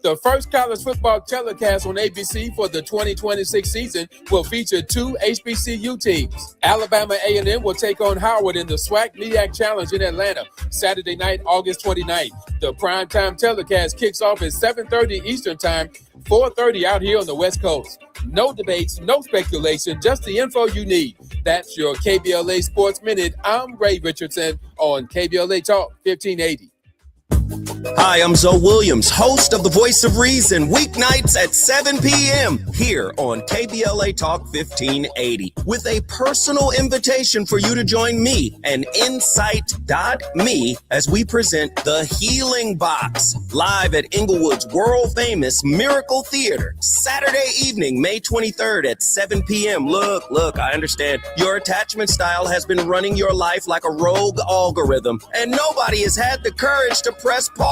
The first college football telecast on ABC for the 2026 season will feature two HBCU teams. Alabama A&M will take on Howard in the SWAC MEAC Challenge in Atlanta, Saturday night, August 29th. The primetime telecast kicks off at 7:30 Eastern Time, 4:30 out here on the West Coast. No debates, no speculation, just the info you need. That's your KBLA Sports Minute. I'm Ray Richardson on KBLA Talk 1580. Hi, I'm Zoe Williams, host of The Voice of Reason, weeknights at 7 p.m. here on KBLA Talk 1580, with a personal invitation for you to join me and Insight.me as we present The Healing Box, live at Inglewood's world-famous Miracle Theater, Saturday evening, May 23rd at 7 p.m. Look, I understand your attachment style has been running your life like a rogue algorithm, and nobody has had the courage to press pause.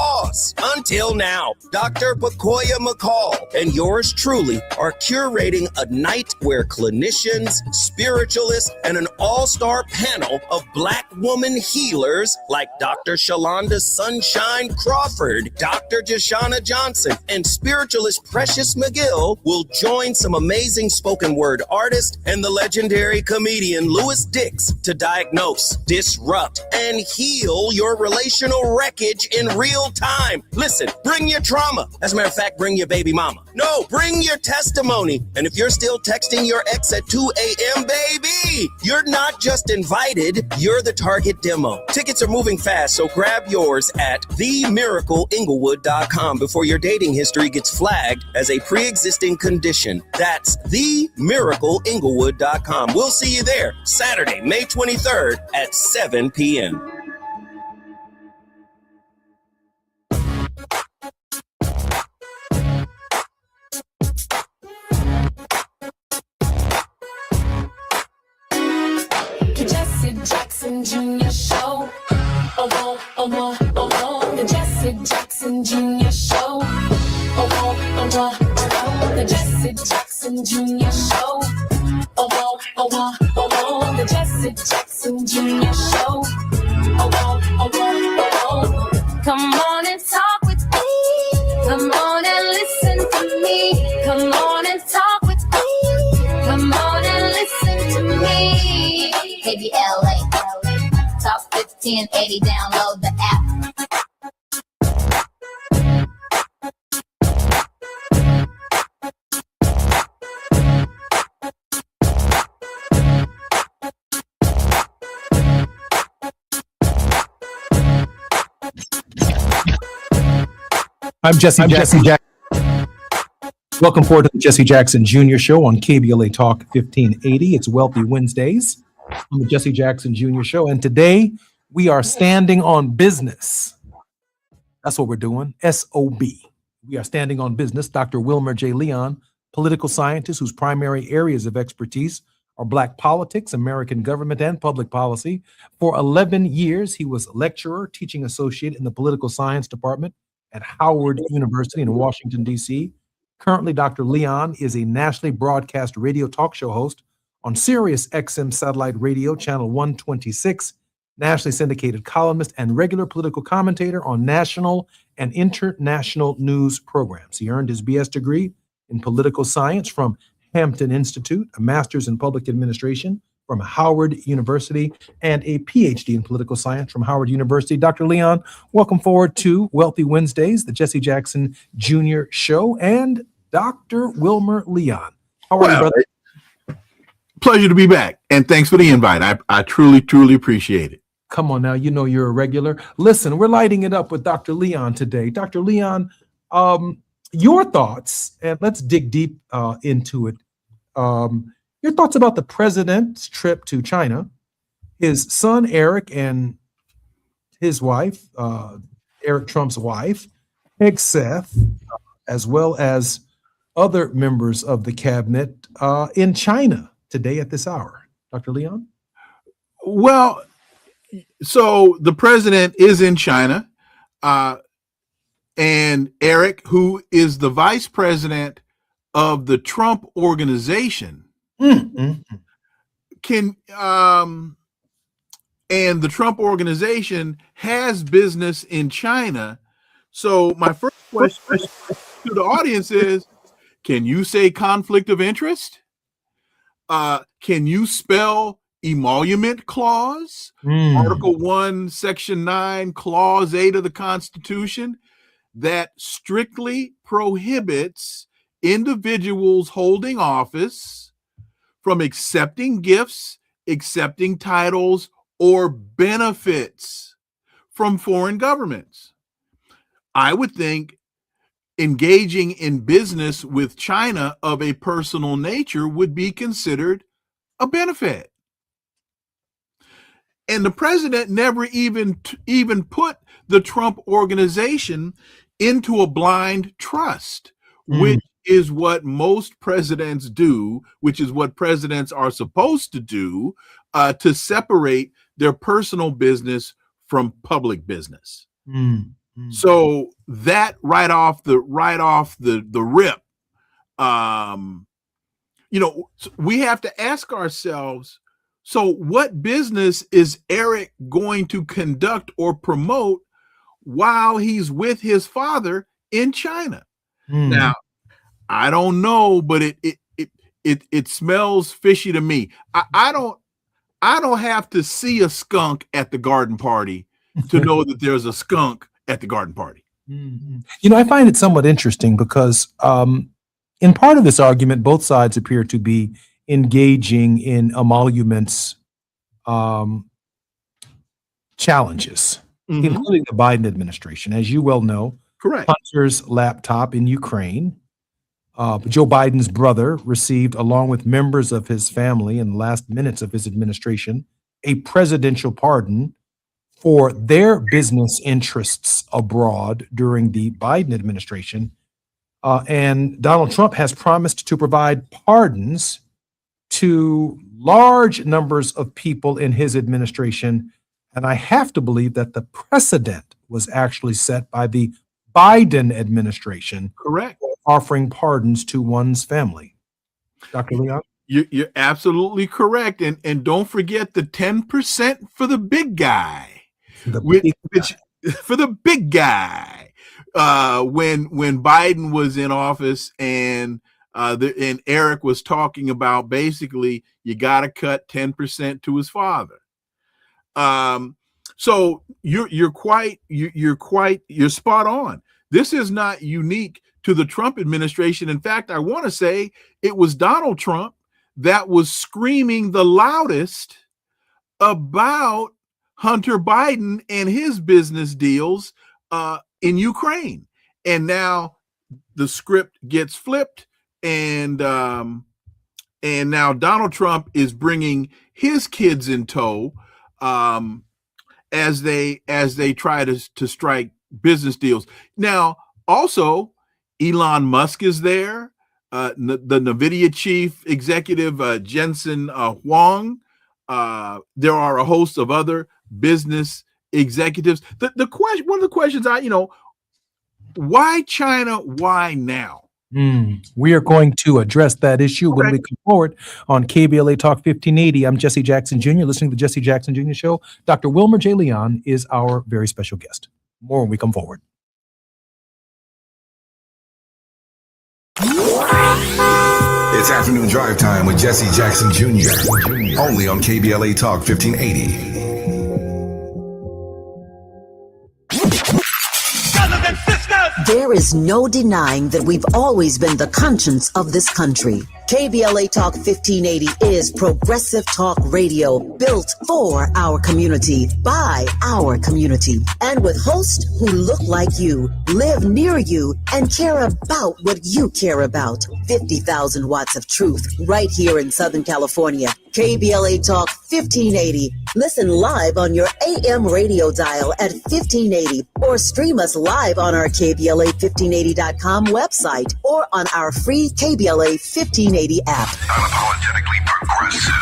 Until now, Dr. Pakoya McCall and yours truly are curating a night where clinicians, spiritualists, and an all-star panel of Black woman healers like Dr. Shalonda Sunshine Crawford, Dr. Jashana Johnson, and spiritualist Precious McGill will join some amazing spoken word artists and the legendary comedian Louis Dix to diagnose, disrupt, and heal your relational wreckage in real time. Listen, bring your trauma. As a matter of fact, bring your baby mama. No, bring your testimony. And if you're still texting your ex at 2 a.m., baby, you're not just invited, you're the target demo. Tickets are moving fast, so grab yours at themiracleinglewood.com before your dating history gets flagged as a pre-existing condition. That's themiracleinglewood.com. We'll see you there Saturday, May 23rd at 7 p.m. Jesse Jackson Jr. Show. The Jesse Jackson Jr. Show. The Jesse Jackson Jr. Show. The Jesse Jackson Jr. Show. Come on and talk with me. Come on and listen to me. Come on and talk with me. Come on and listen to me. KBLA Talk 1580. Download the app. I'm Jesse Jackson. Welcome forward to the Jesse Jackson Jr. Show on KBLA Talk 1580. It's Wealthy Wednesdays on the Jesse Jackson Jr. Show. And today we are standing on business. That's what we're doing. SOB. We are standing on business. Dr. Wilmer J. Leon, political scientist whose primary areas of expertise are Black politics, American government, and public policy. For 11 years, he was lecturer, teaching associate in the political science department at Howard University in Washington, D.C. Currently, Dr. Leon is a nationally broadcast radio talk show host on Sirius XM Satellite Radio, Channel 126, nationally syndicated columnist and regular political commentator on national and international news programs. He earned his BS degree in political science from Hampton Institute, a master's in public administration from Howard University, and a PhD in political science from Howard University. Dr. Leon, welcome forward to Wealthy Wednesdays, the Jesse Jackson Jr. Show, and Dr. Wilmer Leon. How are you, brother? Pleasure to be back, and thanks for the invite. I truly appreciate it. Come on now, you know you're a regular. Listen, we're lighting it up with Dr. Leon today. Dr. Leon, your thoughts, and let's dig deep into it. Your thoughts about the president's trip to China, his son Eric and his wife, Eric Trump's wife, Hegseth, as well as other members of the cabinet in China today at this hour. Dr. Leon? Well, so the president is in China, and Eric, who is the vice president of the Trump organization, can and the Trump organization has business in China. So my first question to the audience is, can you say conflict of interest? Can you spell emolument clause? Article 1, Section 9, Clause 8 of the Constitution that strictly prohibits individuals holding office from accepting gifts, accepting titles, or benefits from foreign governments. I would think engaging in business with China of a personal nature would be considered a benefit. And the president never even put the Trump organization into a blind trust, which is what most presidents do, which is what presidents are supposed to do, to separate their personal business from public business. So that right off the rip, we have to ask ourselves, so what business is Eric going to conduct or promote while he's with his father in China? Now, I don't know, but it smells fishy to me. I don't have to see a skunk at the garden party to know that there's a skunk at the garden party. I find it somewhat interesting because in part of this argument, both sides appear to be engaging in emoluments challenges, including the Biden administration. As you well know, correct. Hunter's laptop in Ukraine, Joe Biden's brother received, along with members of his family in the last minutes of his administration, a presidential pardon for their business interests abroad during the Biden administration. And Donald Trump has promised to provide pardons to large numbers of people in his administration. And I have to believe that the precedent was actually set by the Biden administration. Correct. Offering pardons to one's family. Dr. Leon? You're absolutely correct. And don't forget the 10% for the big guy. For the big guy. When Biden was in office and Eric was talking about basically you got to cut 10% to his father. So you're spot on. This is not unique to the Trump administration. In fact, I want to say it was Donald Trump that was screaming the loudest about Hunter Biden and his business deals in Ukraine. And now the script gets flipped, and now Donald Trump is bringing his kids in tow as they try to strike business deals. Now, also, Elon Musk is there, the NVIDIA chief executive, Jensen Huang. There are a host of other business executives. One of the questions why China? Why now? We are going to address that issue when we come forward on KBLA Talk 1580. I'm Jesse Jackson Jr., listening to the Jesse Jackson Jr. Show. Dr. Wilmer J. Leon is our very special guest. More when we come forward. It's afternoon drive time with Jesse Jackson Jr. Only on KBLA Talk 1580. There is no denying that we've always been the conscience of this country. KBLA Talk 1580 is progressive talk radio built for our community, by our community, and with hosts who look like you, live near you, and care about what you care about. 50,000 watts of truth right here in Southern California. KBLA Talk 1580. Listen live on your AM radio dial at 1580 or stream us live on our KBLA1580.com website or on our free KBLA 1580 app. Unapologetically progressive.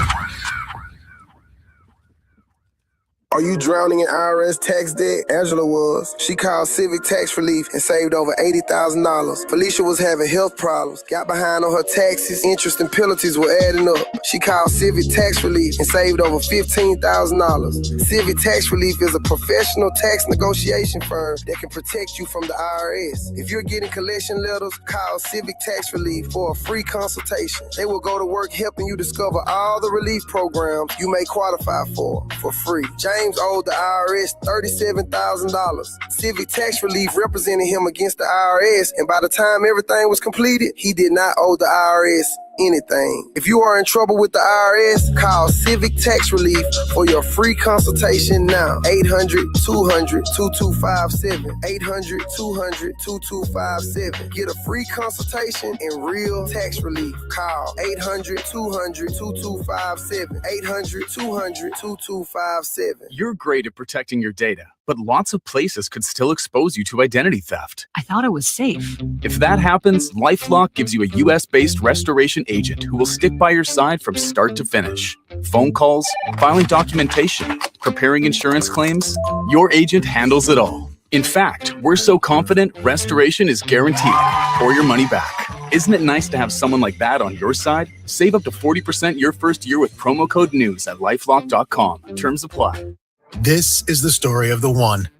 Are you drowning in IRS tax debt? Angela was. She called Civic Tax Relief and saved over $80,000. Felicia was having health problems, got behind on her taxes, interest and penalties were adding up. She called Civic Tax Relief and saved over $15,000. Civic Tax Relief is a professional tax negotiation firm that can protect you from the IRS. If you're getting collection letters, call Civic Tax Relief for a free consultation. They will go to work helping you discover all the relief programs you may qualify for free. James owed the IRS $37,000. Civic Tax Relief represented him against the IRS, and by the time everything was completed, he did not owe the IRS anything. If you are in trouble with the IRS, call Civic Tax Relief for your free consultation now. 800-200-2257. 800-200-2257. Get a free consultation and real tax relief. Call 800-200-2257. 800-200-2257. You're great at protecting your data, but lots of places could still expose you to identity theft. I thought it was safe. If that happens, LifeLock gives you a US-based restoration agent who will stick by your side from start to finish. Phone calls, filing documentation, preparing insurance claims, your agent handles it all. In fact, we're so confident restoration is guaranteed or your money back. Isn't it nice to have someone like that on your side? Save up to 40% your first year with promo code NEWS at lifelock.com. Terms apply. This is the story of the one.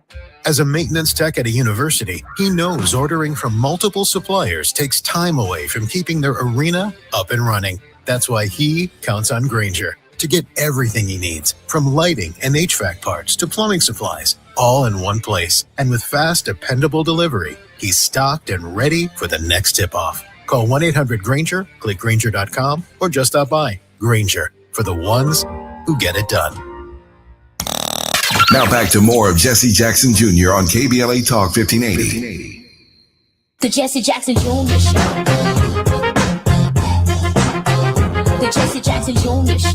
As a maintenance tech at a university, he knows ordering from multiple suppliers takes time away from keeping their arena up and running. That's why he counts on Grainger to get everything he needs, from lighting and HVAC parts to plumbing supplies, all in one place. And with fast, dependable delivery, he's stocked and ready for the next tip-off. Call 1-800-GRAINGER, click Grainger.com, or just stop by. Grainger, for the ones who get it done. Now back to more of Jesse Jackson Jr. on KBLA Talk 1580. The Jesse Jackson Jr. Show. The Jesse Jackson Jr. Show.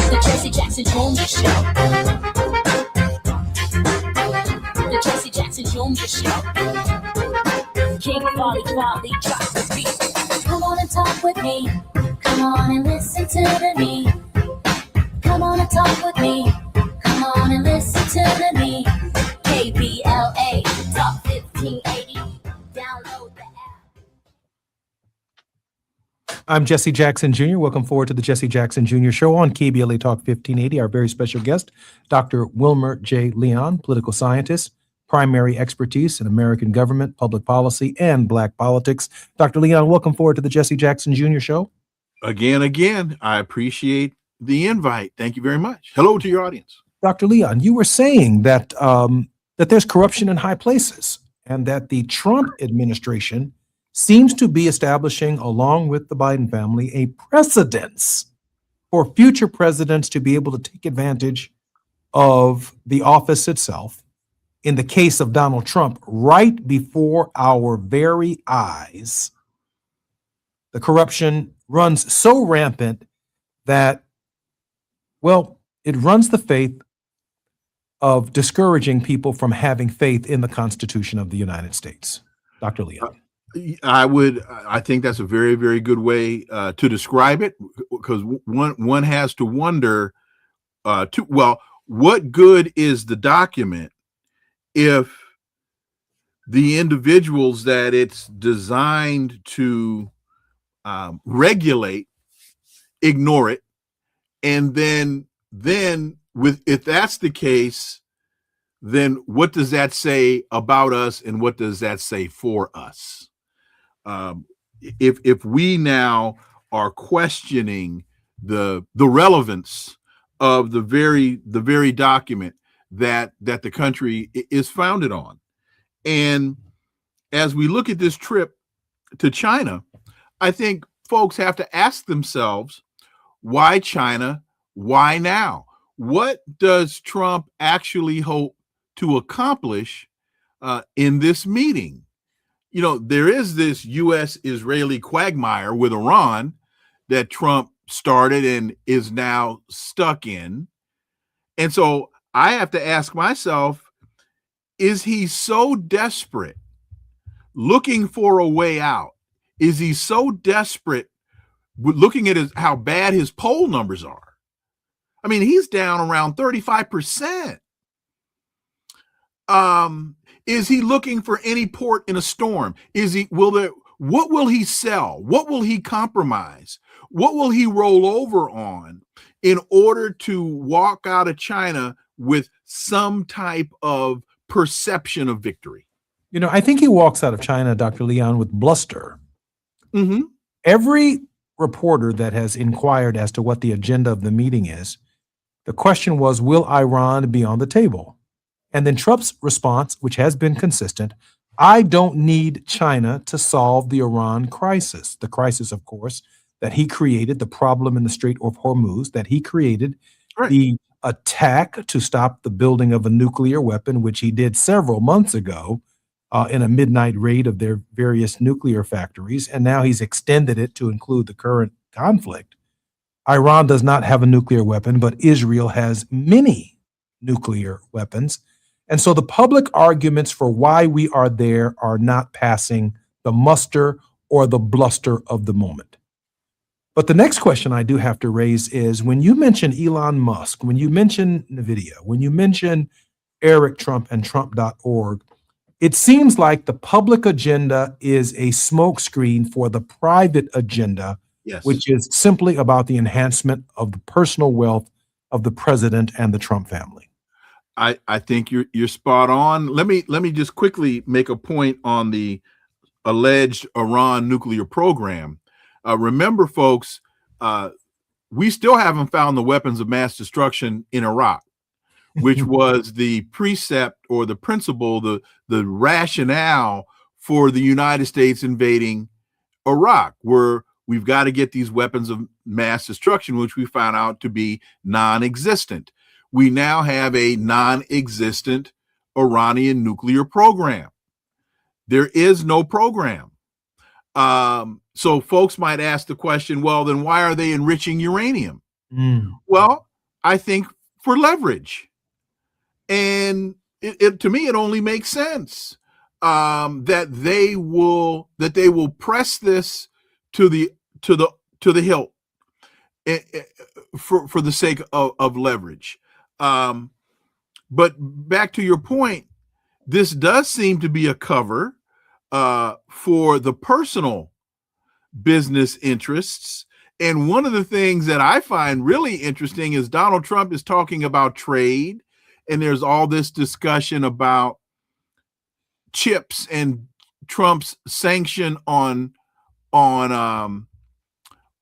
The Jesse Jackson Jr. Show. The Jesse Jackson Jr. Show. King Wally drops the beat. Come on and talk with me. Come on and listen to me. Come on and talk with me. Come on and listen to me. KBLA Talk 1580. Download the app. I'm Jesse Jackson Jr. Welcome forward to the Jesse Jackson Jr. Show on KBLA Talk 1580. Our very special guest, Dr. Wilmer J. Leon, political scientist, primary expertise in American government, public policy, and Black politics. Dr. Leon, welcome forward to the Jesse Jackson Jr. Show. Again, I appreciate the invite. Thank you very much. Hello to your audience. Dr. Leon, you were saying that that there's corruption in high places and that the Trump administration seems to be establishing, along with the Biden family, a precedence for future presidents to be able to take advantage of the office itself. In the case of Donald Trump, right before our very eyes, the corruption runs so rampant that, well, it runs the faith of discouraging people from having faith in the Constitution of the United States. Dr. Leon. I think that's a very, very good way to describe it, because one has to wonder, what good is the document if the individuals that it's designed to regulate ignore it? And then if that's the case, then what does that say about us, and what does that say for us? If we now are questioning the relevance of the very document that the country is founded on, and as we look at this trip to China, I think folks have to ask themselves, why China? Why now? What does Trump actually hope to accomplish in this meeting? You know, there is this U.S.-Israeli quagmire with Iran that Trump started and is now stuck in. And so I have to ask myself, is he so desperate, looking for a way out? Is he so desperate, looking at how bad his poll numbers are, I mean, he's down around 35%. Is he looking for any port in a storm? What will he sell? What will he compromise? What will he roll over on in order to walk out of China with some type of perception of victory? You know, I think he walks out of China, Dr. Leon, with bluster. Mm-hmm. Every reporter that has inquired as to what the agenda of the meeting is, the question was, will Iran be on the table? And then Trump's response, which has been consistent, I don't need China to solve the Iran crisis. The crisis, of course, that he created, the problem in the Strait of Hormuz, that he created, Right. the attack to stop the building of a nuclear weapon, which he did several months ago in a midnight raid of their various nuclear factories. And now he's extended it to include the current conflict. Iran does not have a nuclear weapon, but Israel has many nuclear weapons. And so the public arguments for why we are there are not passing the muster or the bluster of the moment. But the next question I do have to raise is when you mention Elon Musk, when you mention NVIDIA, when you mention Eric Trump and Trump.org, it seems like the public agenda is a smokescreen for the private agenda, Yes. which is simply about the enhancement of the personal wealth of the president and the Trump family. I think you're spot on. Let me just quickly make a point on the alleged Iran nuclear program. Remember, folks, we still haven't found the weapons of mass destruction in Iraq, which was the precept or the principle, the rationale for the United States invading Iraq, where we've got to get these weapons of mass destruction, which we found out to be non-existent. We now have a non-existent Iranian nuclear program. There is no program. So folks might ask the question, well, then why are they enriching uranium? Well, I think for leverage. And to me, it only makes sense that they will press this to the hilt for the sake of leverage. But back to your point, this does seem to be a cover for the personal business interests. And one of the things that I find really interesting is Donald Trump is talking about trade, and there's all this discussion about chips and Trump's sanction on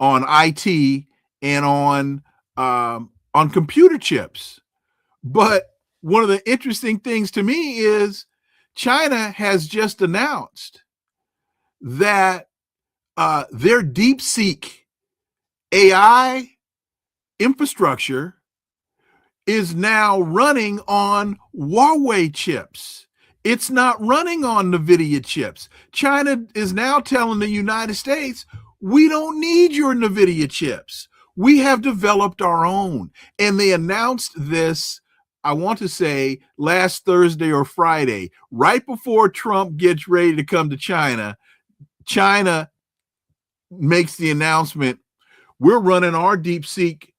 IT and on computer chips. But one of the interesting things to me is China has just announced that their DeepSeek AI infrastructure is now running on Huawei chips. It's not running on NVIDIA chips. China is now telling the United States, we don't need your NVIDIA chips. We have developed our own. And they announced this, I want to say, last Thursday or Friday, right before Trump gets ready to come to China. China makes the announcement, we're running our DeepSeek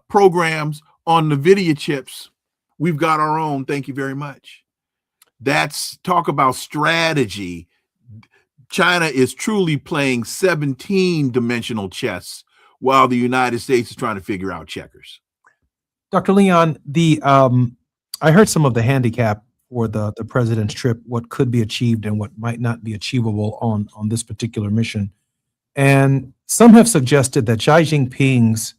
programs on NVIDIA chips. We've got our own. Thank you very much. That's talk about strategy. China is truly playing 17-dimensional chess while the United States is trying to figure out checkers. Dr. Leon, I heard some of the handicap for the president's trip, what could be achieved and what might not be achievable on this particular mission. And some have suggested that Xi Jinping's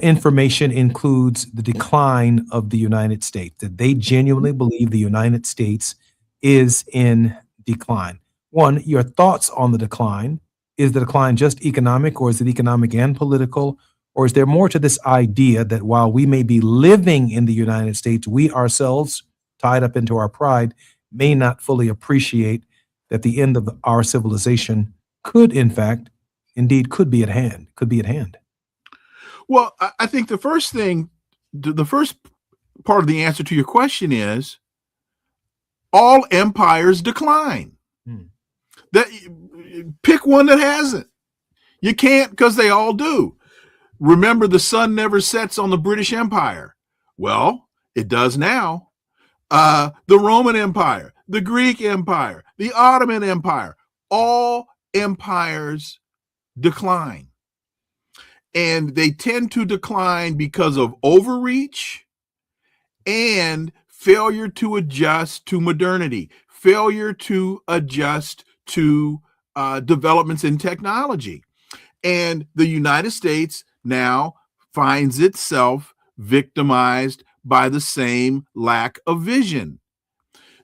information includes the decline of the United States, that they genuinely believe the United States is in decline. One, your thoughts on the decline. Is the decline just economic, or is it economic and political? Or is there more to this idea that while we may be living in the United States, we ourselves, tied up into our pride, may not fully appreciate that the end of our civilization could, in fact, indeed could be at hand, Well, I think the first part of the answer to your question is all empires decline. That pick one that hasn't. You can't, because they all do. Remember, the sun never sets on the British Empire. Well, it does now. The Roman Empire, the Greek Empire, the Ottoman Empire, all empires decline. And they tend to decline because of overreach and failure to adjust to modernity, failure to adjust to developments in technology. And the United States now finds itself victimized by the same lack of vision.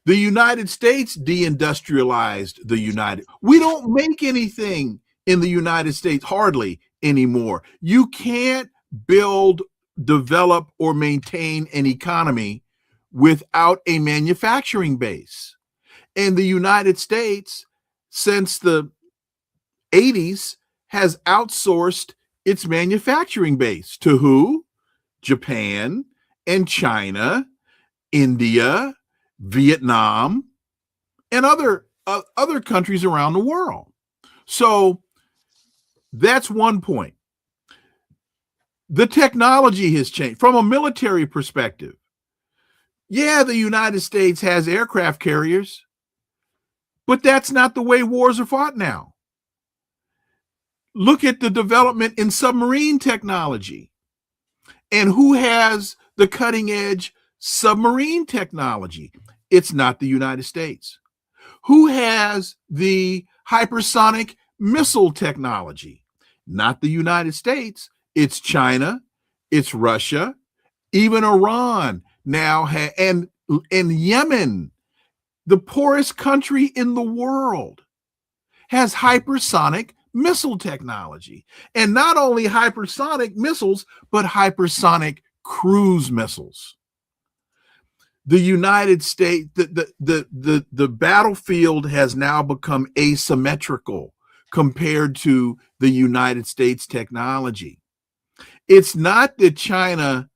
The United States deindustrialized the United. We don't make anything in the United States hardly anymore. You can't build, develop, or maintain an economy without a manufacturing base. And the United States, since the 80s, has outsourced its manufacturing base to who? Japan and China, India, Vietnam, and other countries around the world. So that's one point. The technology has changed from a military perspective. Yeah, the United States has aircraft carriers, but that's not the way wars are fought now. Look at the development in submarine technology. And who has the cutting edge submarine technology? It's not the United States. Who has the hypersonic missile technology? Not the United States. It's China, it's Russia, even Iran now, and Yemen, the poorest country in the world, has hypersonic missile technology. And not only hypersonic missiles, but hypersonic cruise missiles. The United States, the battlefield has now become asymmetrical compared to the United States technology. It's not that China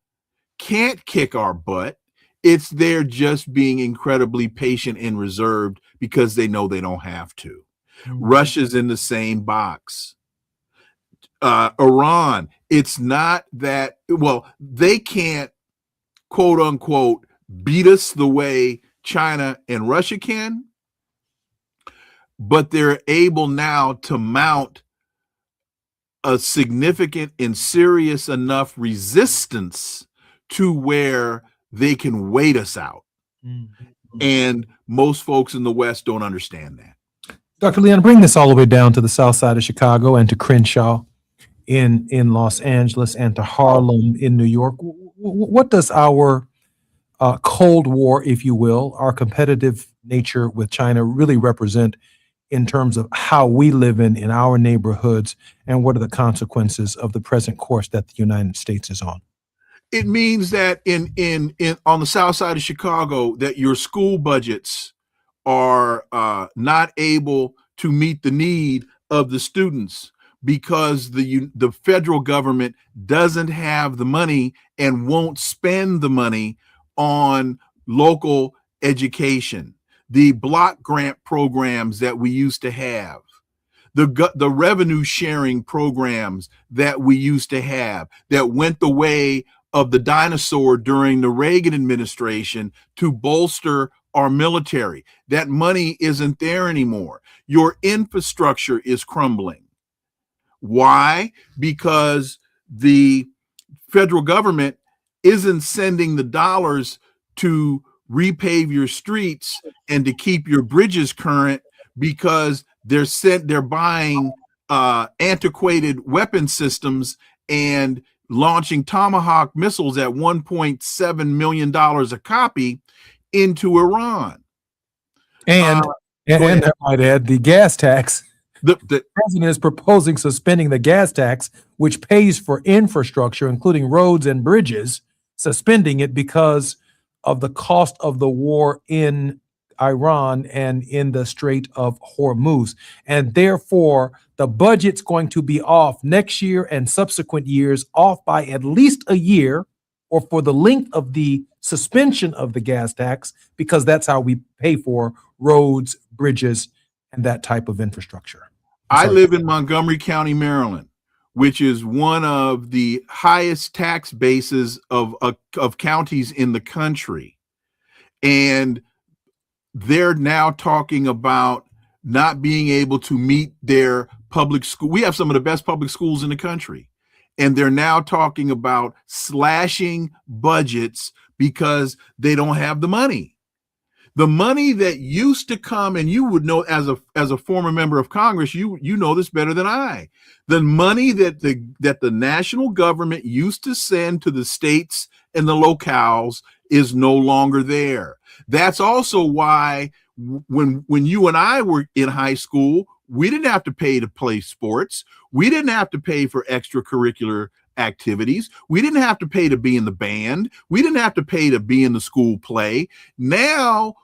can't kick our butt. It's they're just being incredibly patient and reserved because they know they don't have to. Russia's in the same box. Iran, it's not that, well, they can't, quote unquote, beat us the way China and Russia can, but they're able now to mount a significant and serious enough resistance to where they can wait us out. And most folks in the West don't understand that. Dr. Leon, bring this all the way down to the south side of Chicago and to Crenshaw in Los Angeles and to Harlem in New York. What does our Cold War, if you will, our competitive nature with China really represent in terms of how we live in our neighborhoods, and what are the consequences of the present course that the United States is on? It means that in on the south side of Chicago, that your school budgets are not able to meet the need of the students because the federal government doesn't have the money and won't spend the money on local education, the block grant programs that we used to have, the revenue sharing programs that we used to have that went the way of the dinosaur during the Reagan administration to bolster our military. That money isn't there anymore. Your infrastructure is crumbling. Why? Because the federal government isn't sending the dollars to repave your streets and to keep your bridges current, because they're buying antiquated weapon systems and launching Tomahawk missiles at $1.7 million a copy into Iran. And I might add, the gas tax. The president is proposing suspending the gas tax, which pays for infrastructure, including roads and bridges, suspending it because of the cost of the war in Iran and in the Strait of Hormuz. And therefore, the budget's going to be off next year and subsequent years, off by at least a year, or for the length of the suspension of the gas tax, because that's how we pay for roads, bridges, and that type of infrastructure. I live in Montgomery County, Maryland, which is one of the highest tax bases of counties in the country. And they're now talking about not being able to meet their public school. We have some of the best public schools in the country. And they're now talking about slashing budgets because they don't have the money. The money that used to come, and you would know as a former member of Congress, you know this better than I. The money that the national government used to send to the states and the locales is no longer there. That's also why when you and I were in high school, we didn't have to pay to play sports. We didn't have to pay for extracurricular activities. We didn't have to pay to be in the band. We didn't have to pay to be in the school play. Now,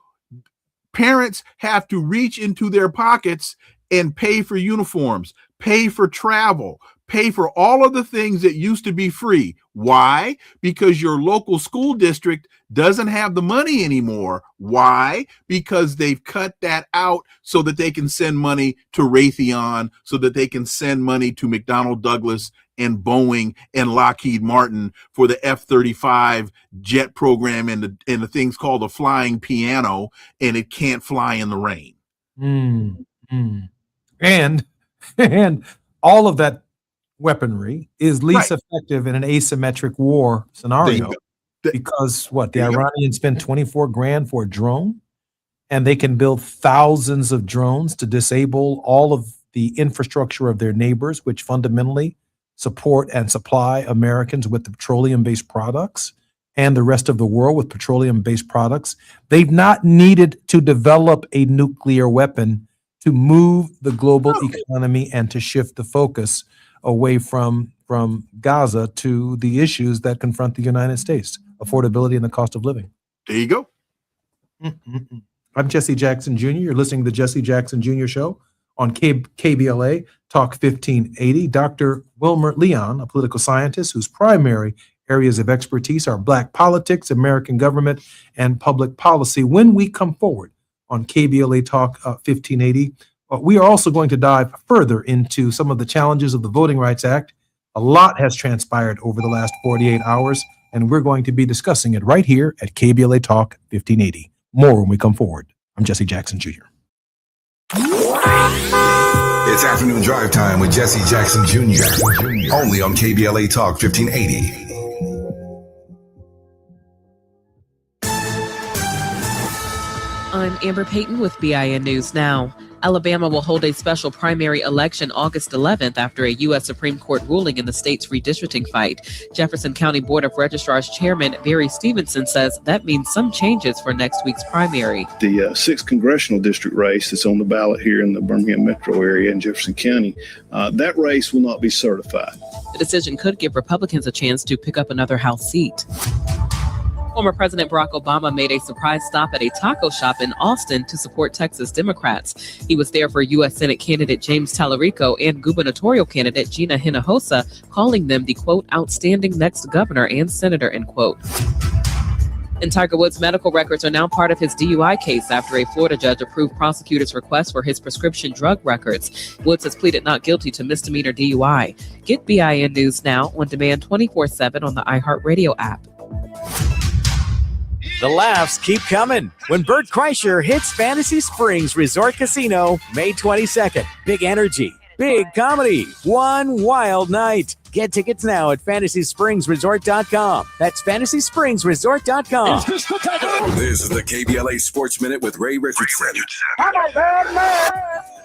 parents have to reach into their pockets and pay for uniforms, pay for travel, pay for all of the things that used to be free. Why? Because your local school district doesn't have the money anymore. Why? Because they've cut that out so that they can send money to Raytheon, so that they can send money to McDonnell Douglas and Boeing and Lockheed Martin for the F-35 jet program and the things called the flying piano, and it can't fly in the rain. And all of that weaponry is least effective in an asymmetric war scenario because the Iranians spend 24 grand for a drone, and they can build thousands of drones to disable all of the infrastructure of their neighbors, which fundamentally support and supply Americans with petroleum-based products and the rest of the world with petroleum-based products. They've not needed to develop a nuclear weapon to move the global economy and to shift the focus away from Gaza to the issues that confront the United States, affordability and the cost of living. There you go. I'm Jesse Jackson Jr. You're listening to the Jesse Jackson Jr. Show on KBLA Talk 1580. Dr. Wilmer Leon, a political scientist whose primary areas of expertise are Black politics, American government, and public policy. When we come forward on KBLA Talk 1580, we are also going to dive further into some of the challenges of the Voting Rights Act. A lot has transpired over the last 48 hours, and we're going to be discussing it right here at KBLA Talk 1580. More when we come forward. I'm Jesse Jackson Jr. It's afternoon drive time with Jesse Jackson Jr. Only on KBLA Talk 1580. I'm Amber Payton with BIN News Now. Alabama will hold a special primary election August 11th after a U.S. Supreme Court ruling in the state's redistricting fight. Jefferson County Board of Registrars Chairman Barry Stevenson says that means some changes for next week's primary. The 6th congressional district race that's on the ballot here in the Birmingham metro area in Jefferson County, that race will not be certified. The decision could give Republicans a chance to pick up another House seat. Former President Barack Obama made a surprise stop at a taco shop in Austin to support Texas Democrats. He was there for U.S. Senate candidate James Tallarico and gubernatorial candidate Gina Hinojosa, calling them the, quote, outstanding next governor and senator, end quote. And Tiger Woods' medical records are now part of his DUI case after a Florida judge approved prosecutors' request for his prescription drug records. Woods has pleaded not guilty to misdemeanor DUI. Get BIN News Now on demand 24/7 on the iHeartRadio app. The laughs keep coming when Bert Kreischer hits Fantasy Springs Resort Casino May 22nd. Big energy, big comedy, one wild night. Get tickets now at FantasySpringsResort.com. That's FantasySpringsResort.com. This is the KBLA Sports Minute with Ray Richardson.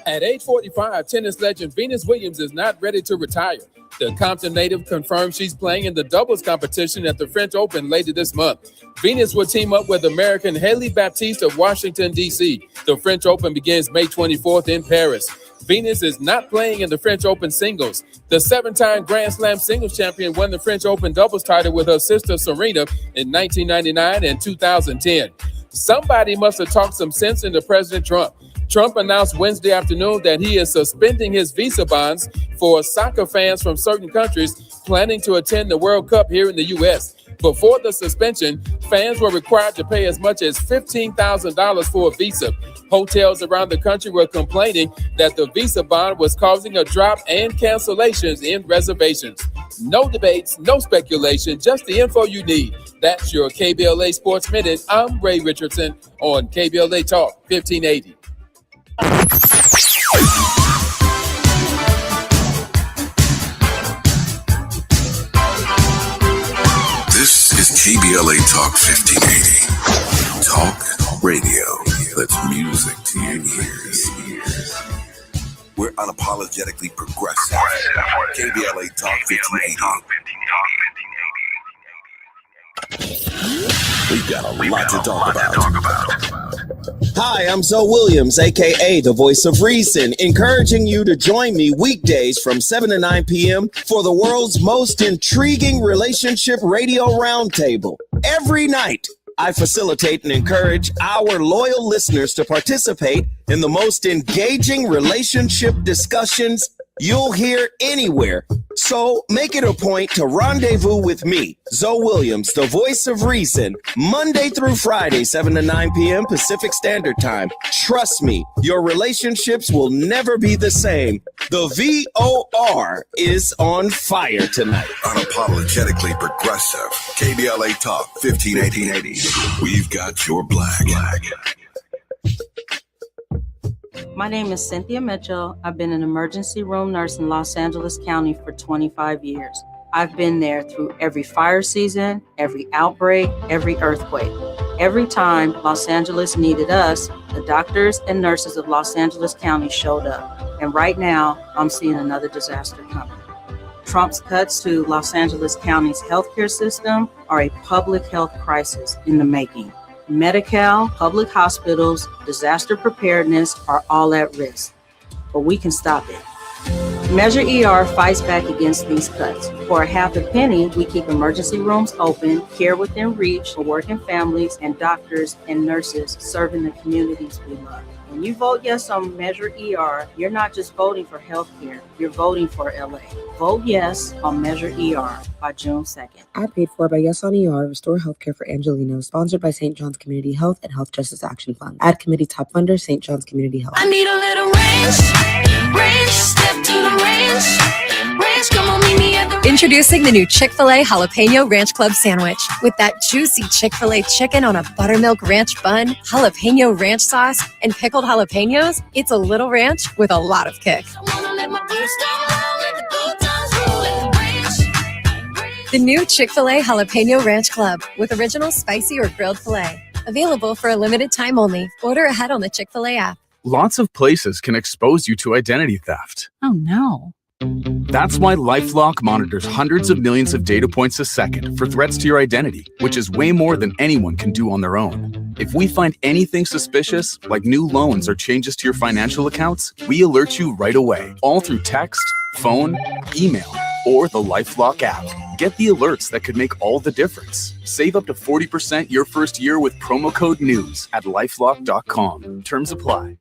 At age 45, tennis legend Venus Williams is not ready to retire. The Compton native confirms she's playing in the doubles competition at the French Open later this month. Venus will team up with American Haley Baptiste of Washington, D.C. The French Open begins May 24th in Paris. Venus is not playing in the French Open singles. The 7-time Grand Slam singles champion won the French Open doubles title with her sister Serena in 1999 and 2010. Somebody must have talked some sense into President Trump. Trump announced Wednesday afternoon that he is suspending his visa bans for soccer fans from certain countries planning to attend the World Cup here in the U.S. Before the suspension, fans were required to pay as much as $15,000 for a visa. Hotels around the country were complaining that the visa bond was causing a drop and cancellations in reservations. No debates, no speculation, just the info you need. That's your KBLA Sports Minute. I'm Ray Richardson on KBLA Talk 1580. This is KBLA Talk 1580. Talk radio that's music to your ears. We're unapologetically progressive. KBLA Talk 1580. We've got a lot to talk about. Hi, I'm Zoe Williams, aka the Voice of Reason, encouraging you to join me weekdays from 7 to 9 p.m. for the world's most intriguing relationship radio roundtable. Every night, I facilitate and encourage our loyal listeners to participate in the most engaging relationship discussions you'll hear anywhere. So make it a point to rendezvous with me, Zoe Williams, the Voice of Reason, Monday through Friday, 7 to 9 p.m. Pacific Standard Time. Trust me, your relationships will never be the same. The VOR is on fire tonight. Unapologetically progressive. KBLA Talk 1580. We've got your black. My name is Cynthia Mitchell. I've been an emergency room nurse in Los Angeles County for 25 years. I've been there through every fire season, every outbreak, every earthquake. Every time Los Angeles needed us, the doctors and nurses of Los Angeles County showed up. And right now, I'm seeing another disaster coming. Trump's cuts to Los Angeles County's healthcare system are a public health crisis in the making. Medi-Cal, public hospitals, disaster preparedness are all at risk, but we can stop it. Measure ER fights back against these cuts. For a half a penny, we keep emergency rooms open, care within reach for working families, and doctors and nurses serving the communities we love. When you vote yes on Measure ER, you're not just voting for healthcare, you're voting for LA. Vote yes on Measure ER by June 2nd. Ad paid for by Yes on ER, Restore Healthcare for Angelinos, sponsored by St. John's Community Health and Health Justice Action Fund. Ad committee top funder, St. John's Community Health. I need a little range, step to the range, come on, meet me at the Introducing the new Chick-fil-A Jalapeno Ranch Club Sandwich. With that juicy Chick-fil-A chicken on a buttermilk ranch bun, jalapeno ranch sauce, and pickled jalapenos, it's a little ranch with a lot of kick. The new Chick-fil-A Jalapeno Ranch Club with original spicy or grilled filet. Available for a limited time only. Order ahead on the Chick-fil-A app. Lots of places can expose you to identity theft. Oh no. That's why LifeLock monitors hundreds of millions of data points a second for threats to your identity, which is way more than anyone can do on their own. If we find anything suspicious, like new loans or changes to your financial accounts, we alert you right away, all through text, phone, email, or the LifeLock app. Get the alerts that could make all the difference. Save up to 40% your first year with promo code NEWS at LifeLock.com. Terms apply.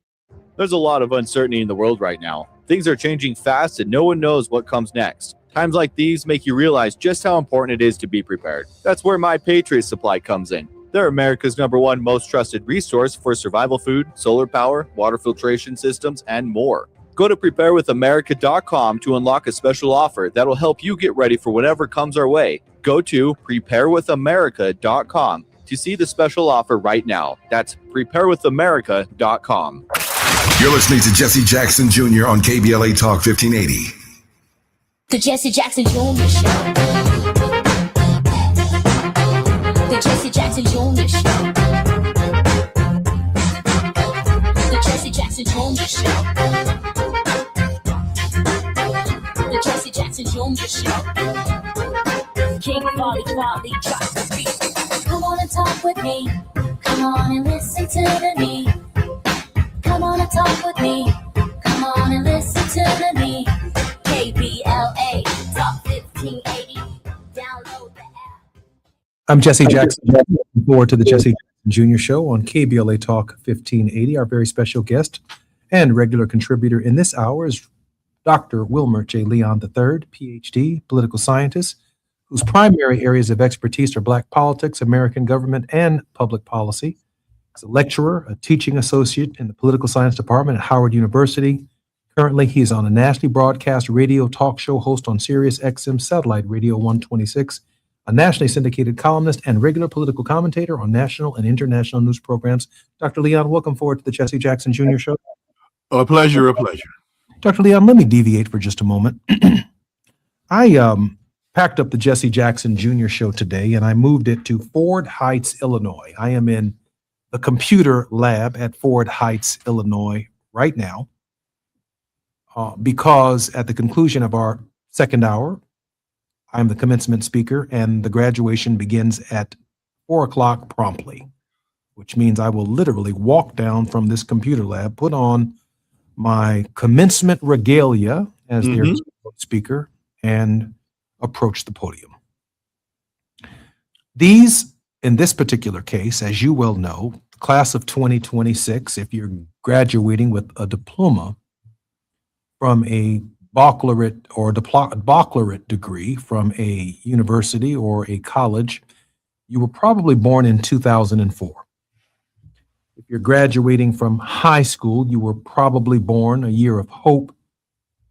There's a lot of uncertainty in the world right now. Things are changing fast and no one knows what comes next. Times like these make you realize just how important it is to be prepared. That's where My Patriot Supply comes in. They're America's #1 most trusted resource for survival food, solar power, water filtration systems, and more. Go to preparewithamerica.com to unlock a special offer that'll help you get ready for whatever comes our way. Go to preparewithamerica.com to see the special offer right now. That's preparewithamerica.com. You're listening to Jesse Jackson Jr. on KBLA Talk 1580. The Jesse Jackson Jr. Show. The Jesse Jackson Jr. Show. The Jesse Jackson Jr. Show. The Jesse Jackson Jr. Show. King Volley, drop the beat. Come on and talk with me. Come on and listen to me. Come on and talk with me. Come on and listen to me. KBLA Talk 1580. Download the app. I'm Jesse Jackson. Looking forward to the Jesse Jackson Jr. Show on KBLA Talk 1580. Our very special guest and regular contributor in this hour is Dr. Wilmer J. Leon III, PhD, political scientist, whose primary areas of expertise are Black politics, American government, and public policy. He's a lecturer, a teaching associate in the political science department at Howard University. Currently, he is on a nationally broadcast radio talk show host on Sirius XM Satellite Radio 126, a nationally syndicated columnist and regular political commentator on national and international news programs. Dr. Leon, welcome forward to the Jesse Jackson Jr. Show. A pleasure, a pleasure. Dr. Leon, let me deviate for just a moment. I packed up the Jesse Jackson Jr. Show today and I moved it to Ford Heights, Illinois. I am in the computer lab at Ford Heights, Illinois right now because at the conclusion of our second hour, I'm the commencement speaker and the graduation begins at 4 o'clock promptly, which means I will literally walk down from this computer lab, put on my commencement regalia as their speaker, and approach the podium. These, in this particular case, as you well know, the class of 2026, if you're graduating with a diploma from a baccalaureate or baccalaureate degree from a university or a college, you were probably born in 2004. If you're graduating from high school, you were probably born a year of hope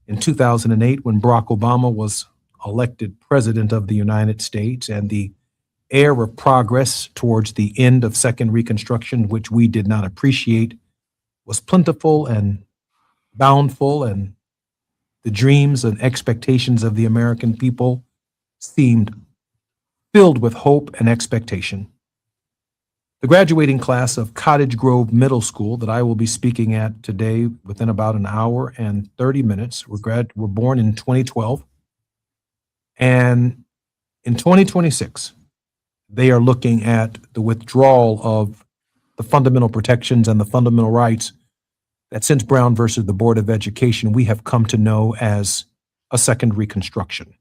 in 2008 when Barack Obama was elected president of the United States and the air of progress towards the end of Second Reconstruction, which we did not appreciate, was plentiful and bountiful, and the dreams and expectations of the American people seemed filled with hope and expectation. The graduating class of Cottage Grove Middle School that I will be speaking at today within about an hour and 30 minutes were born in 2012. And in 2026, they are looking at the withdrawal of the fundamental protections and the fundamental rights that since Brown versus the Board of Education, we have come to know as a Second Reconstruction.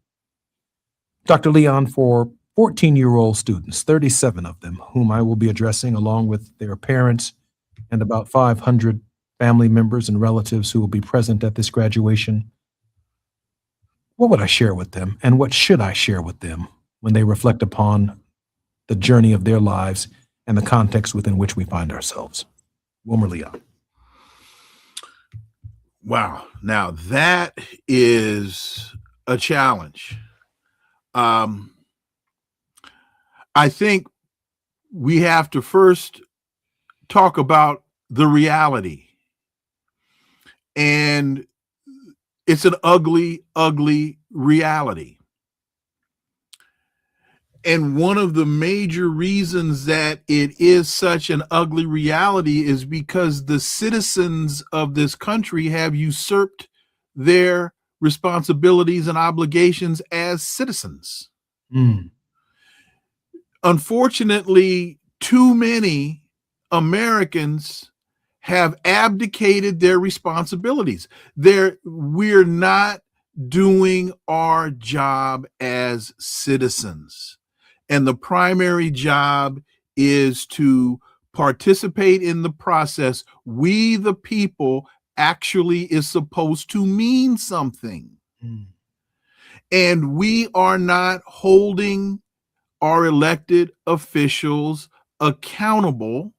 Dr. Leon, for 14-year-old students, 37 of them, whom I will be addressing along with their parents and about 500 family members and relatives who will be present at this graduation, what would I share with them and what should I share with them when they reflect upon the journey of their lives and the context within which we find ourselves? Wilmer Leon. Wow. Now that is a challenge. I think we have to first talk about the reality. And it's an ugly, ugly reality. And one of the major reasons that it is such an ugly reality is because the citizens of this country have usurped their responsibilities and obligations as citizens. Unfortunately, too many Americans have abdicated their responsibilities. We're not doing our job as citizens. And the primary job is to participate in the process. We, the people, actually is supposed to mean something. And we are not holding our elected officials accountable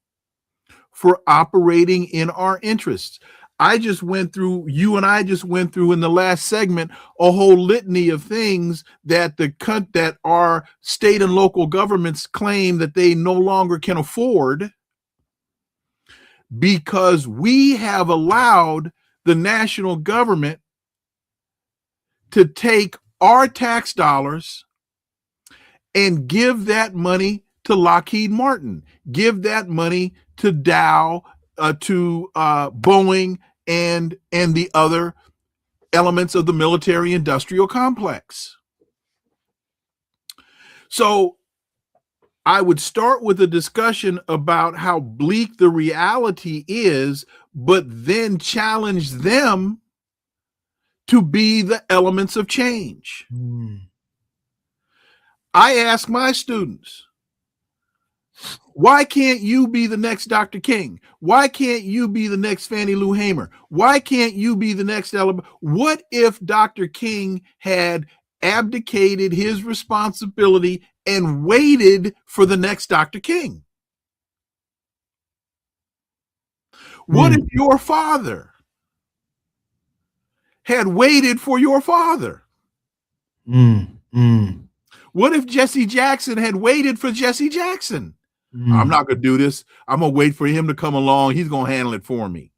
for operating in our interests. You and I just went through in the last segment a whole litany of things that that our state and local governments claim that they no longer can afford because we have allowed the national government to take our tax dollars and give that money to Lockheed Martin, give that money to Dow, to Boeing, and the other elements of the military industrial complex. So I would start with a discussion about how bleak the reality is, but then challenge them to be the elements of change. I ask my students, why can't you be the next Dr. King? Why can't you be the next Fannie Lou Hamer? Why can't you be the next Alabama? What if Dr. King had abdicated his responsibility and waited for the next Dr. King? What if your father had waited for your father? What if Jesse Jackson had waited for Jesse Jackson? I'm not going to do this. I'm going to wait for him to come along. He's going to handle it for me.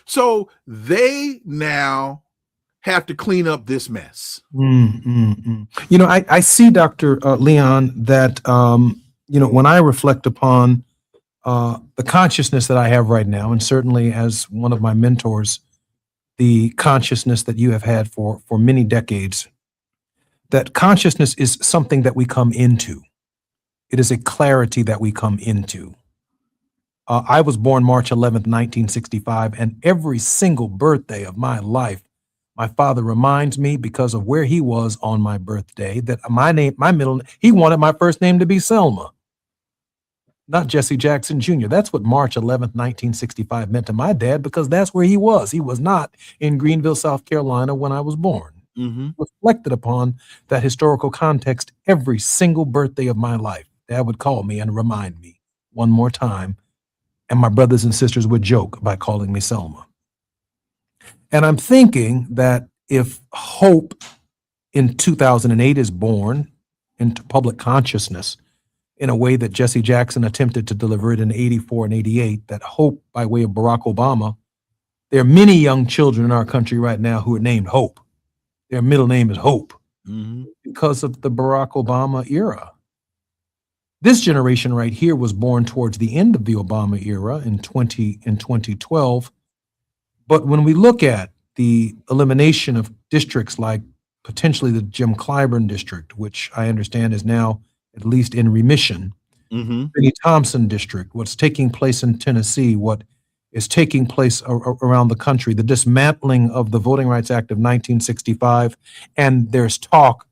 So they now have to clean up this mess. You know, I see, Dr. Leon, that, you know, when I reflect upon the consciousness that I have right now, and certainly as one of my mentors, the consciousness that you have had for many decades, that consciousness is something that we come into. It is a clarity that we come into. I was born March 11th, 1965, and every single birthday of my life, my father reminds me, because of where he was on my birthday, that he wanted my first name to be Selma, not Jesse Jackson Jr. That's what March 11th, 1965 meant to my dad, because that's where he was. He was not in Greenville, South Carolina when I was born. Reflected upon that historical context every single birthday of my life. Dad would call me and remind me one more time, and my brothers and sisters would joke by calling me Selma. And I'm thinking that if hope in 2008 is born into public consciousness in a way that Jesse Jackson attempted to deliver it in 84 and 88, that hope by way of Barack Obama, there are many young children in our country right now who are named Hope. Their middle name is Hope because of the Barack Obama era. This generation right here was born towards the end of the Obama era in 2012. But when we look at the elimination of districts like potentially the Jim Clyburn district, which I understand is now at least in remission, Benny Thompson district, what's taking place in Tennessee, what is taking place around the country, the dismantling of the Voting Rights Act of 1965, and there's talk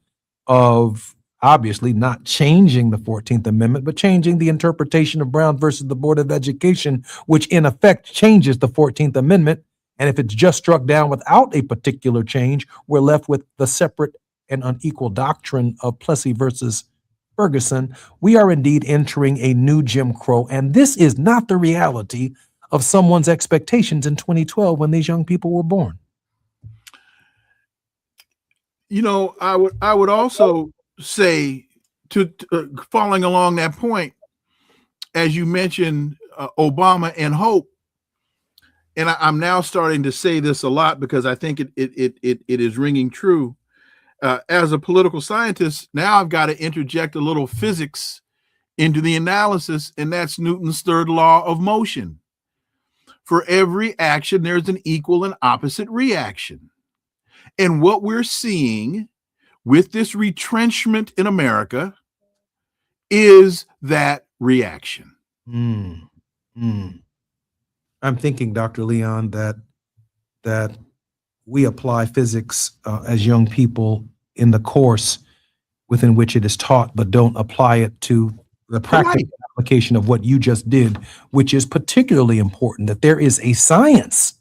of obviously not changing the 14th Amendment, but changing the interpretation of Brown versus the Board of Education, which in effect changes the 14th Amendment. And if it's just struck down without a particular change, we're left with the separate and unequal doctrine of Plessy versus Ferguson. We are indeed entering a new Jim Crow, and this is not the reality of someone's expectations in 2012 when these young people were born. You know, I would also say, to following along that point, as you mentioned, Obama and hope, and I'm now starting to say this a lot because I think it is ringing true. As a political scientist, now I've got to interject a little physics into the analysis, and that's Newton's third law of motion. For every action, there's an equal and opposite reaction. And what we're seeing with this retrenchment in America is that reaction. I'm thinking, Dr. Leon, that we apply physics as young people in the course within which it is taught, but don't apply it to the practical application of what you just did, which is particularly important, that there is a science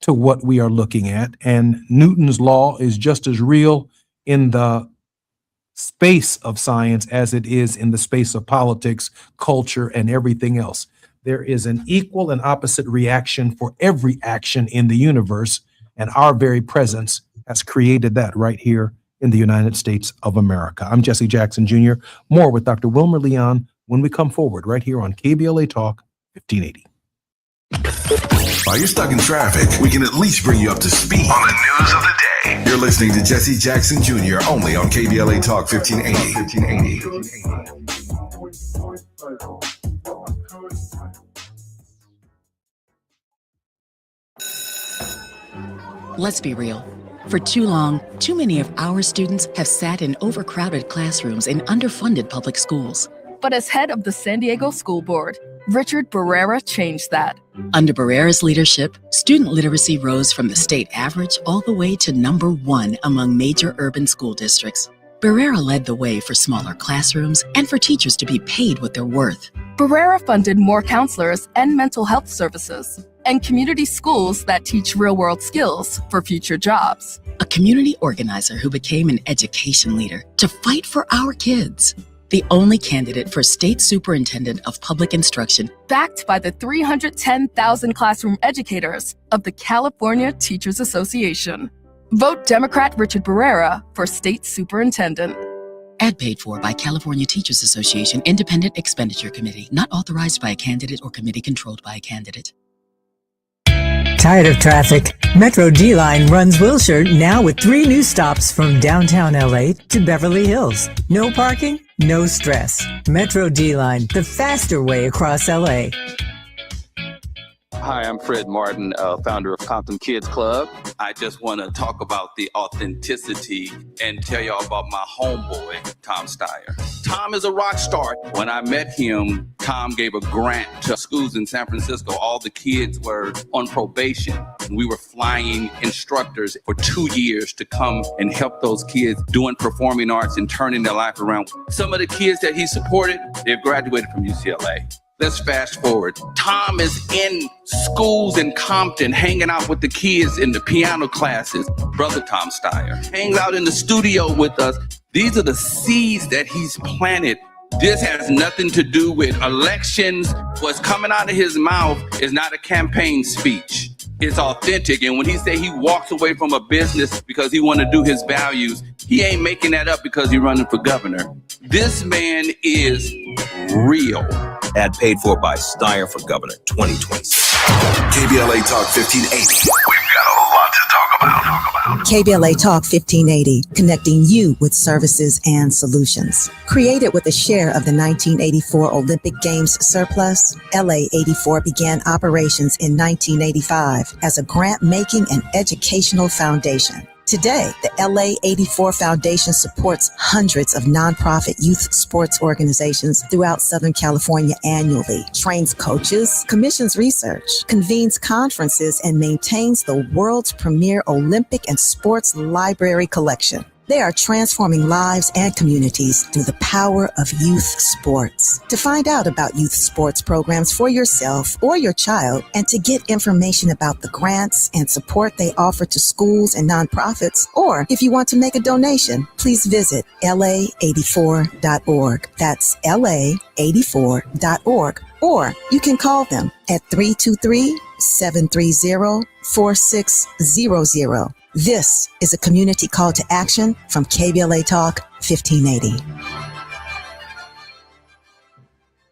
to what we are looking at. And Newton's law is just as real in the space of science as it is in the space of politics, culture, and everything else. There is an equal and opposite reaction for every action in the universe, and our very presence has created that right here in the United States of America. I'm Jesse Jackson Jr. More with Dr. Wilmer Leon when we come forward right here on KBLA Talk 1580. While you're stuck in traffic, we can at least bring you up to speed on the news of the day. You're listening to Jesse Jackson Jr. only on KBLA Talk 1580. Let's be real. For too long, too many of our students have sat in overcrowded classrooms in underfunded public schools. But as head of the San Diego School Board, Richard Barrera changed that. Under Barrera's leadership, student literacy rose from the state average all the way to #1 among major urban school districts. Barrera led the way for smaller classrooms and for teachers to be paid what they're worth. Barrera funded more counselors and mental health services. and community schools that teach real-world skills for future jobs. A community organizer who became an education leader to fight for our kids. The only candidate for State Superintendent of Public Instruction. Backed by the 310,000 classroom educators of the California Teachers Association. Vote Democrat Richard Barrera for State Superintendent. Ad paid for by California Teachers Association Independent Expenditure Committee, not authorized by a candidate or committee controlled by a candidate. Tired of traffic? Metro D-Line runs Wilshire now with 3 new stops from downtown LA to Beverly Hills. No parking, no stress. Metro D-Line, the faster way across LA. Hi, I'm Fred Martin, founder of Compton Kids Club. I just want to talk about the authenticity and tell y'all about my homeboy, Tom Steyer. Tom is a rock star. When I met him, Tom gave a grant to schools in San Francisco. All the kids were on probation. We were flying instructors for 2 years to come and help those kids doing performing arts and turning their life around. Some of the kids that he supported, they've graduated from UCLA. Let's fast forward. Tom is in schools in Compton, hanging out with the kids in the piano classes. Brother Tom Steyer hangs out in the studio with us. These are the seeds that he's planted. This has nothing to do with elections. What's coming out of his mouth is not a campaign speech. It's authentic. And when he say he walks away from a business because he want to do his values, he ain't making that up because he's running for governor. This man is real. Ad paid for by Steyer for Governor 2026. KBLA Talk 1580. We've got a lot to talk about. KBLA Talk 1580, connecting you with services and solutions. Created with a share of the 1984 Olympic Games surplus, LA 84 began operations in 1985 as a grant-making and educational foundation. Today, the LA 84 Foundation supports hundreds of nonprofit youth sports organizations throughout Southern California annually, trains coaches, commissions research, convenes conferences, and maintains the world's premier Olympic and sports library collection. They are transforming lives and communities through the power of youth sports. To find out about youth sports programs for yourself or your child, and to get information about the grants and support they offer to schools and nonprofits, or if you want to make a donation, please visit la84.org. That's la84.org. Or you can call them at 323-730-4600. This is a community call to action from KBLA Talk 1580.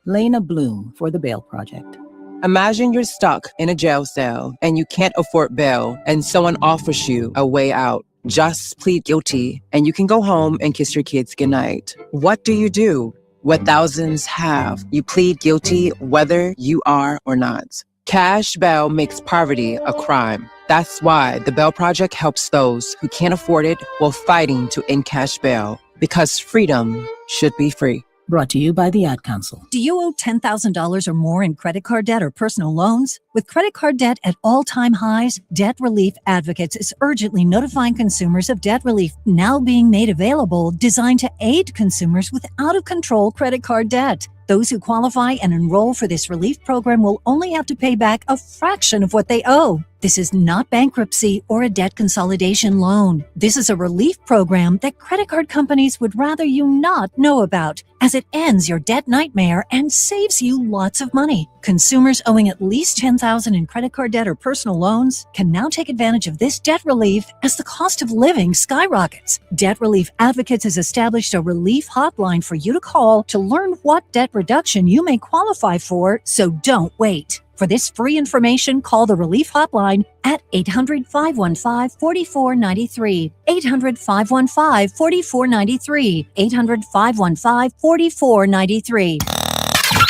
Lena Bloom for the Bail Project. Imagine you're stuck in a jail cell and you can't afford bail and someone offers you a way out. Just plead guilty and you can go home and kiss your kids goodnight. What do? What thousands have. You plead guilty whether you are or not. Cash bail makes poverty a crime. That's why the Bail Project helps those who can't afford it while fighting to end cash bail, because freedom should be free. Brought to you by the Ad Council. Do you owe $10,000 or more in credit card debt or personal loans? With credit card debt at all-time highs, Debt Relief Advocates is urgently notifying consumers of debt relief now being made available, designed to aid consumers with out-of-control credit card debt. Those who qualify and enroll for this relief program will only have to pay back a fraction of what they owe. This is not bankruptcy or a debt consolidation loan. This is a relief program that credit card companies would rather you not know about, as it ends your debt nightmare and saves you lots of money. Consumers owing at least $10,000 in credit card debt or personal loans can now take advantage of this debt relief as the cost of living skyrockets. Debt Relief Advocates has established a relief hotline for you to call to learn what debt reduction you may qualify for, so don't wait. For this free information, call the Relief Hotline at 800-515-4493, 800-515-4493, 800-515-4493.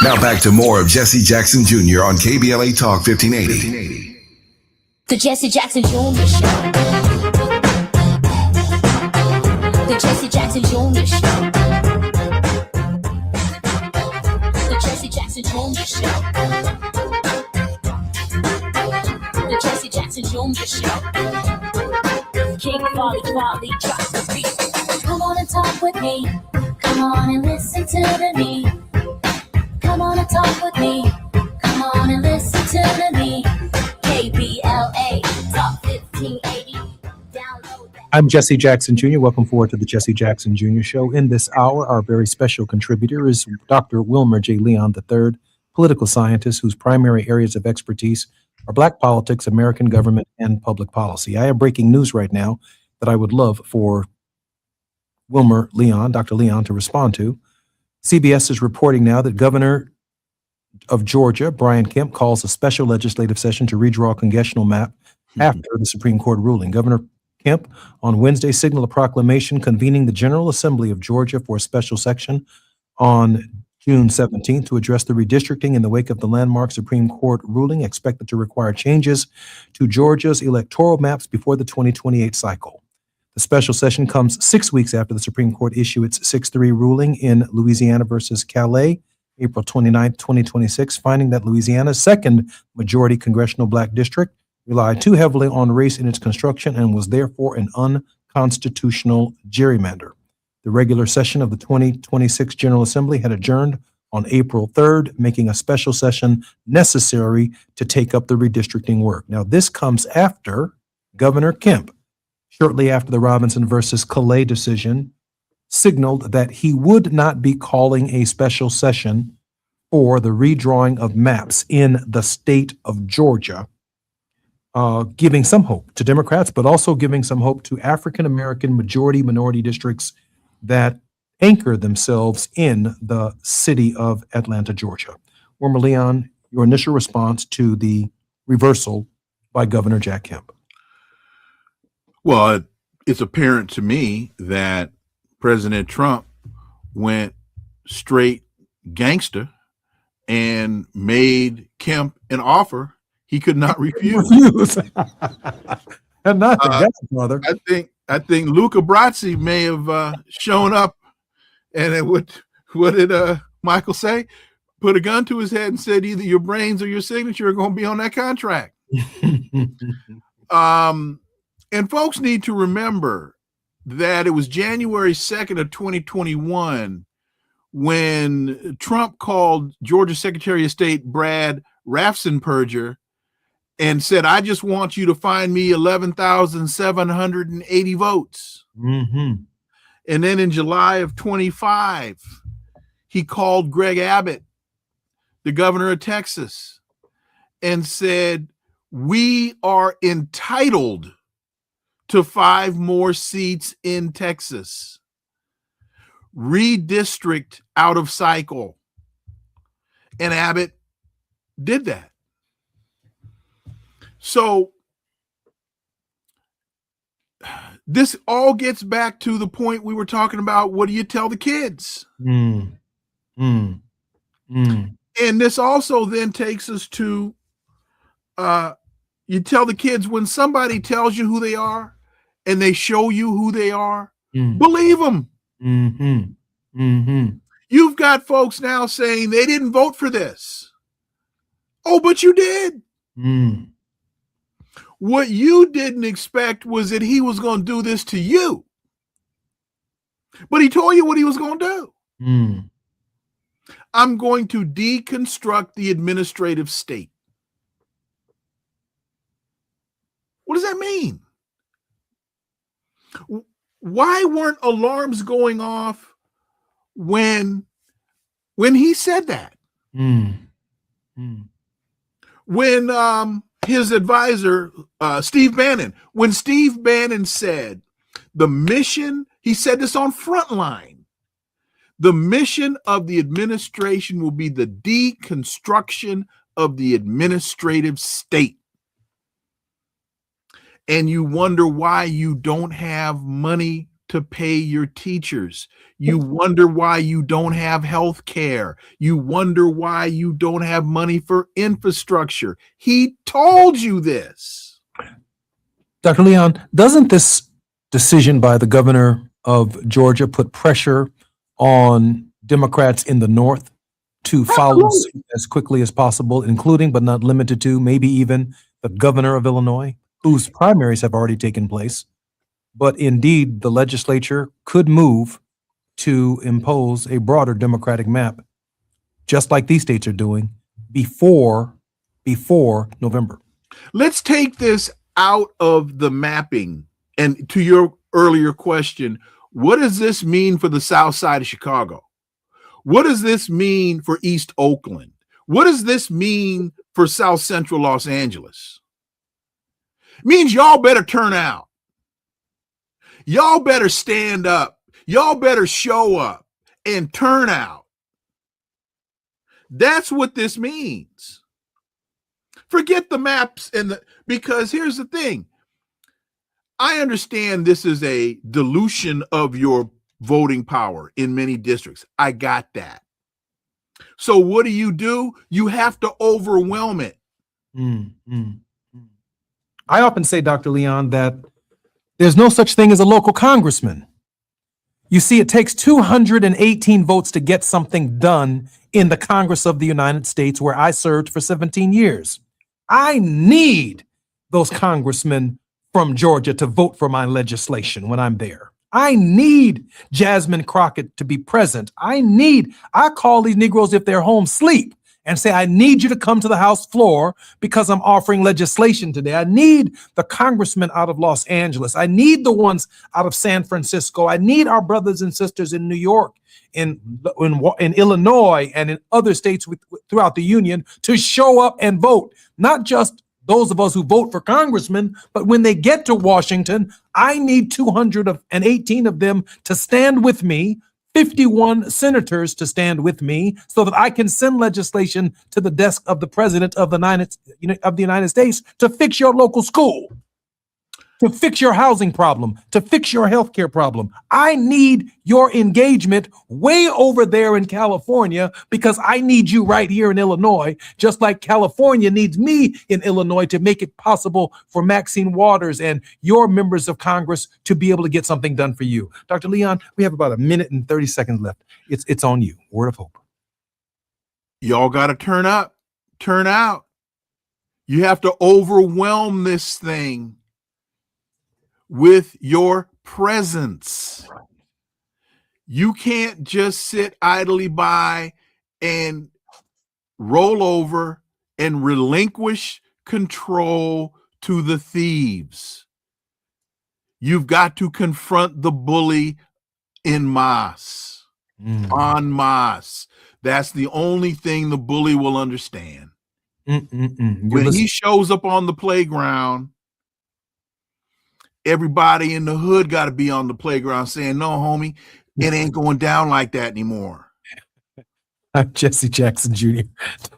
Now back to more of Jesse Jackson Jr. on KBLA Talk 1580. The Jesse Jackson Jr. Show. The Jesse Jackson Jr. Show. The Jesse Jackson Jr. Show. The Jesse Jackson Jr. Show. King Volley, drop the beat. Come on and talk with me. Come on and listen to me. Come on and talk with me. Come on and listen to me. I'm Jesse Jackson Jr. Welcome forward to the Jesse Jackson Jr. Show. In this hour, our very special contributor is Dr. Wilmer J. Leon III, political scientist whose primary areas of expertise are Black politics, American government, and public policy. I have breaking news right now that I would love for Wilmer Leon, Dr. Leon, to respond to. CBS is reporting now that Governor of Georgia, Brian Kemp, calls a special legislative session to redraw a congressional map after the Supreme Court ruling. Governor Kemp on Wednesday signaled a proclamation convening the General Assembly of Georgia for a special session on June 17th to address the redistricting in the wake of the landmark Supreme Court ruling expected to require changes to Georgia's electoral maps before the 2028 cycle. The special session comes 6 weeks after the Supreme Court issued its 6-3 ruling in Louisiana versus Calais, April 29th, 2026, finding that Louisiana's second majority congressional Black district relied too heavily on race in its construction and was therefore an unconstitutional gerrymander. The regular session of the 2026 General Assembly had adjourned on April 3rd, making a special session necessary to take up the redistricting work. Now, this comes after Governor Kemp, shortly after the Robinson versus Calais decision, signaled that he would not be calling a special session for the redrawing of maps in the state of Georgia, giving some hope to Democrats, but also giving some hope to African-American minority districts that anchor themselves in the city of Atlanta, Georgia. Wilmer Leon, your initial response to the reversal by Governor Jack Kemp. Well, it's apparent to me that President Trump went straight gangster and made Kemp an offer he could not refuse. And not the Godfather. I think Luca Brasi may have shown up, and what did Michael say? Put a gun to his head and said, either your brains or your signature are going to be on that contract. And folks need to remember that it was January 2nd of 2021 when Trump called Georgia Secretary of State Brad Raffensperger and said, I just want you to find me 11,780 votes. Mm-hmm. And then in July of 25, he called Greg Abbott, the governor of Texas, and said, we are entitled to 5 more seats in Texas. Redistrict out of cycle. And Abbott did that. So this all gets back to the point we were talking about. What do you tell the kids? And this also then takes us to you tell the kids when somebody tells you who they are and they show you who they are, believe them. You've got folks now saying they didn't vote for this. Oh, but you did. What you didn't expect was that he was going to do this to you. But he told you what he was going to do. I'm going to deconstruct the administrative state. What does that mean? Why weren't alarms going off when he said that? When his advisor, Steve Bannon, when Steve Bannon said the mission, he said this on Frontline, the mission of the administration will be the deconstruction of the administrative state. And you wonder why you don't have money to pay your teachers. You wonder why you don't have health care. You wonder why you don't have money for infrastructure. He told you this. Dr. Leon, doesn't this decision by the governor of Georgia put pressure on Democrats in the North to follow suit as quickly as possible, including but not limited to maybe even the governor of Illinois, whose primaries have already taken place? But indeed, the legislature could move to impose a broader Democratic map, just like these states are doing, before November. Let's take this out of the mapping and to your earlier question, what does this mean for the South Side of Chicago? What does this mean for East Oakland? What does this mean for South Central Los Angeles? It means y'all better turn out. Y'all better stand up. Y'all better show up and turn out. That's what this means. Forget the maps because here's the thing. I understand this is a dilution of your voting power in many districts. I got that. So what do? You have to overwhelm it. I often say, Dr. Leon, that there's no such thing as a local congressman. You see, it takes 218 votes to get something done in the Congress of the United States, where I served for 17 years. I need those congressmen from Georgia to vote for my legislation when I'm there. I need Jasmine Crockett to be present. I call these Negroes if they're home sleep and say, I need you to come to the House floor because I'm offering legislation today. I need the congressmen out of Los Angeles. I need the ones out of San Francisco. I need our brothers and sisters in New York, in Illinois, and in other states throughout the union to show up and vote. Not just those of us who vote for congressmen, but when they get to Washington, I need 218 of them to stand with me, 51 senators to stand with me, so that I can send legislation to the desk of the president of the United States to fix your local school, to fix your housing problem, to fix your healthcare problem. I need your engagement way over there in California because I need you right here in Illinois, just like California needs me in Illinois to make it possible for Maxine Waters and your members of Congress to be able to get something done for you. Dr. Leon, we have about a minute and 30 seconds left. It's on you. Word of hope. Y'all got to turn up, turn out. You have to overwhelm this thing with your presence. You can't just sit idly by and roll over and relinquish control to the thieves. You've got to confront the bully en masse, en masse. That's the only thing the bully will understand. When he shows up on the playground, everybody in the hood got to be on the playground saying, no, homie, it ain't going down like that anymore. I'm Jesse Jackson Jr.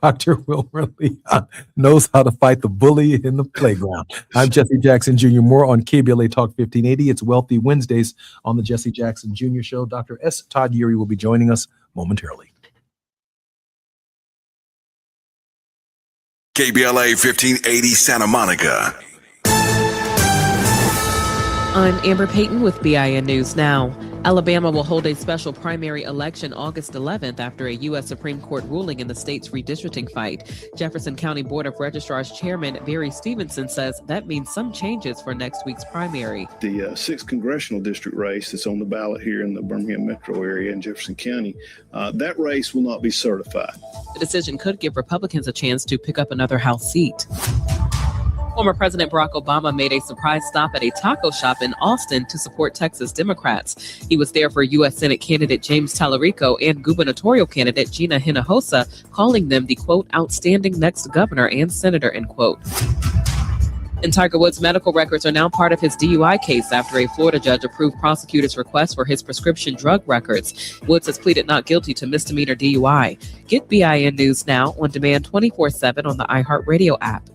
Dr. Wilmer Leon knows how to fight the bully in the playground. I'm Jesse Jackson Jr. More on KBLA Talk 1580. It's Wealthy Wednesdays on the Jesse Jackson Jr. Show. Dr. S. Todd Urey will be joining us momentarily. KBLA 1580 Santa Monica. I'm Amber Payton with BIN News Now. Alabama will hold a special primary election August 11th after a U.S. Supreme Court ruling in the state's redistricting fight. Jefferson County Board of Registrars Chairman Barry Stevenson says that means some changes for next week's primary. The 6th congressional district race that's on the ballot here in the Birmingham metro area in Jefferson County, that race will not be certified. The decision could give Republicans a chance to pick up another House seat. Former President Barack Obama made a surprise stop at a taco shop in Austin to support Texas Democrats. He was there for U.S. Senate candidate James Tallarico and gubernatorial candidate Gina Hinojosa, calling them the, quote, outstanding next governor and senator, end quote. And Tiger Woods' medical records are now part of his DUI case after a Florida judge approved prosecutors' request for his prescription drug records. Woods has pleaded not guilty to misdemeanor DUI. Get BIN News Now on demand 24/7 on the iHeartRadio app.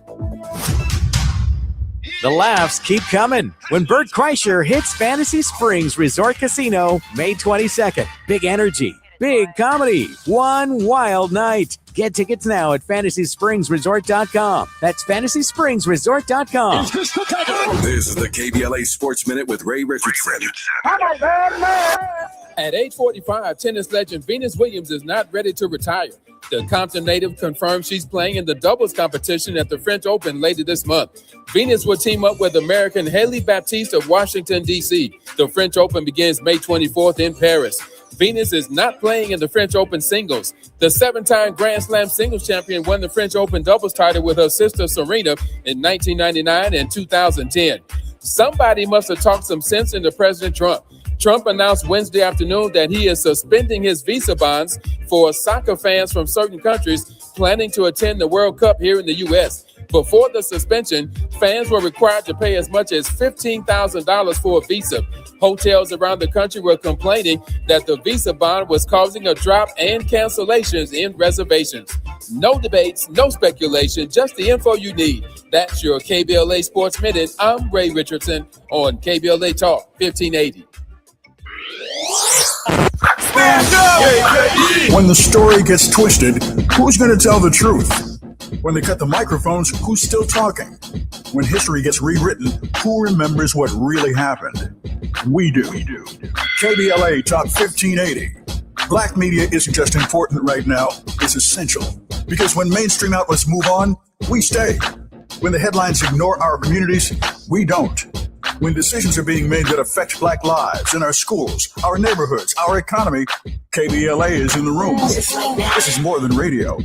The laughs keep coming when Bert Kreischer hits Fantasy Springs Resort Casino May 22nd. Big energy, big comedy, one wild night. Get tickets now at FantasySpringsResort.com. That's FantasySpringsResort.com. This is the KBLA Sports Minute with Ray Richardson. At age 45, tennis legend Venus Williams is not ready to retire. The Compton native confirms she's playing in the doubles competition at the French Open later this month. Venus will team up with American Haley Baptiste of Washington, D.C. The French Open begins May 24th in Paris. Venus is not playing in the French Open singles. The 7-time Grand Slam singles champion won the French Open doubles title with her sister Serena in 1999 and 2010. Somebody must have talked some sense into President Trump. Trump announced Wednesday afternoon that he is suspending his visa bonds for soccer fans from certain countries planning to attend the World Cup here in the U.S. Before the suspension, fans were required to pay as much as $15,000 for a visa. Hotels around the country were complaining that the visa bond was causing a drop and cancellations in reservations. No debates, no speculation, just the info you need. That's your KBLA Sports Minute. I'm Ray Richardson on KBLA Talk 1580. When the story gets twisted, who's going to tell the truth? When they cut the microphones, who's still talking? When history gets rewritten, who remembers what really happened? We do. KBLA Talk 1580. Black media isn't just important right now, it's essential. Because when mainstream outlets move on, we stay. When the headlines ignore our communities, we don't. When decisions are being made that affect Black lives in our schools, our neighborhoods, our economy, KBLA is in the room. This is more than radio.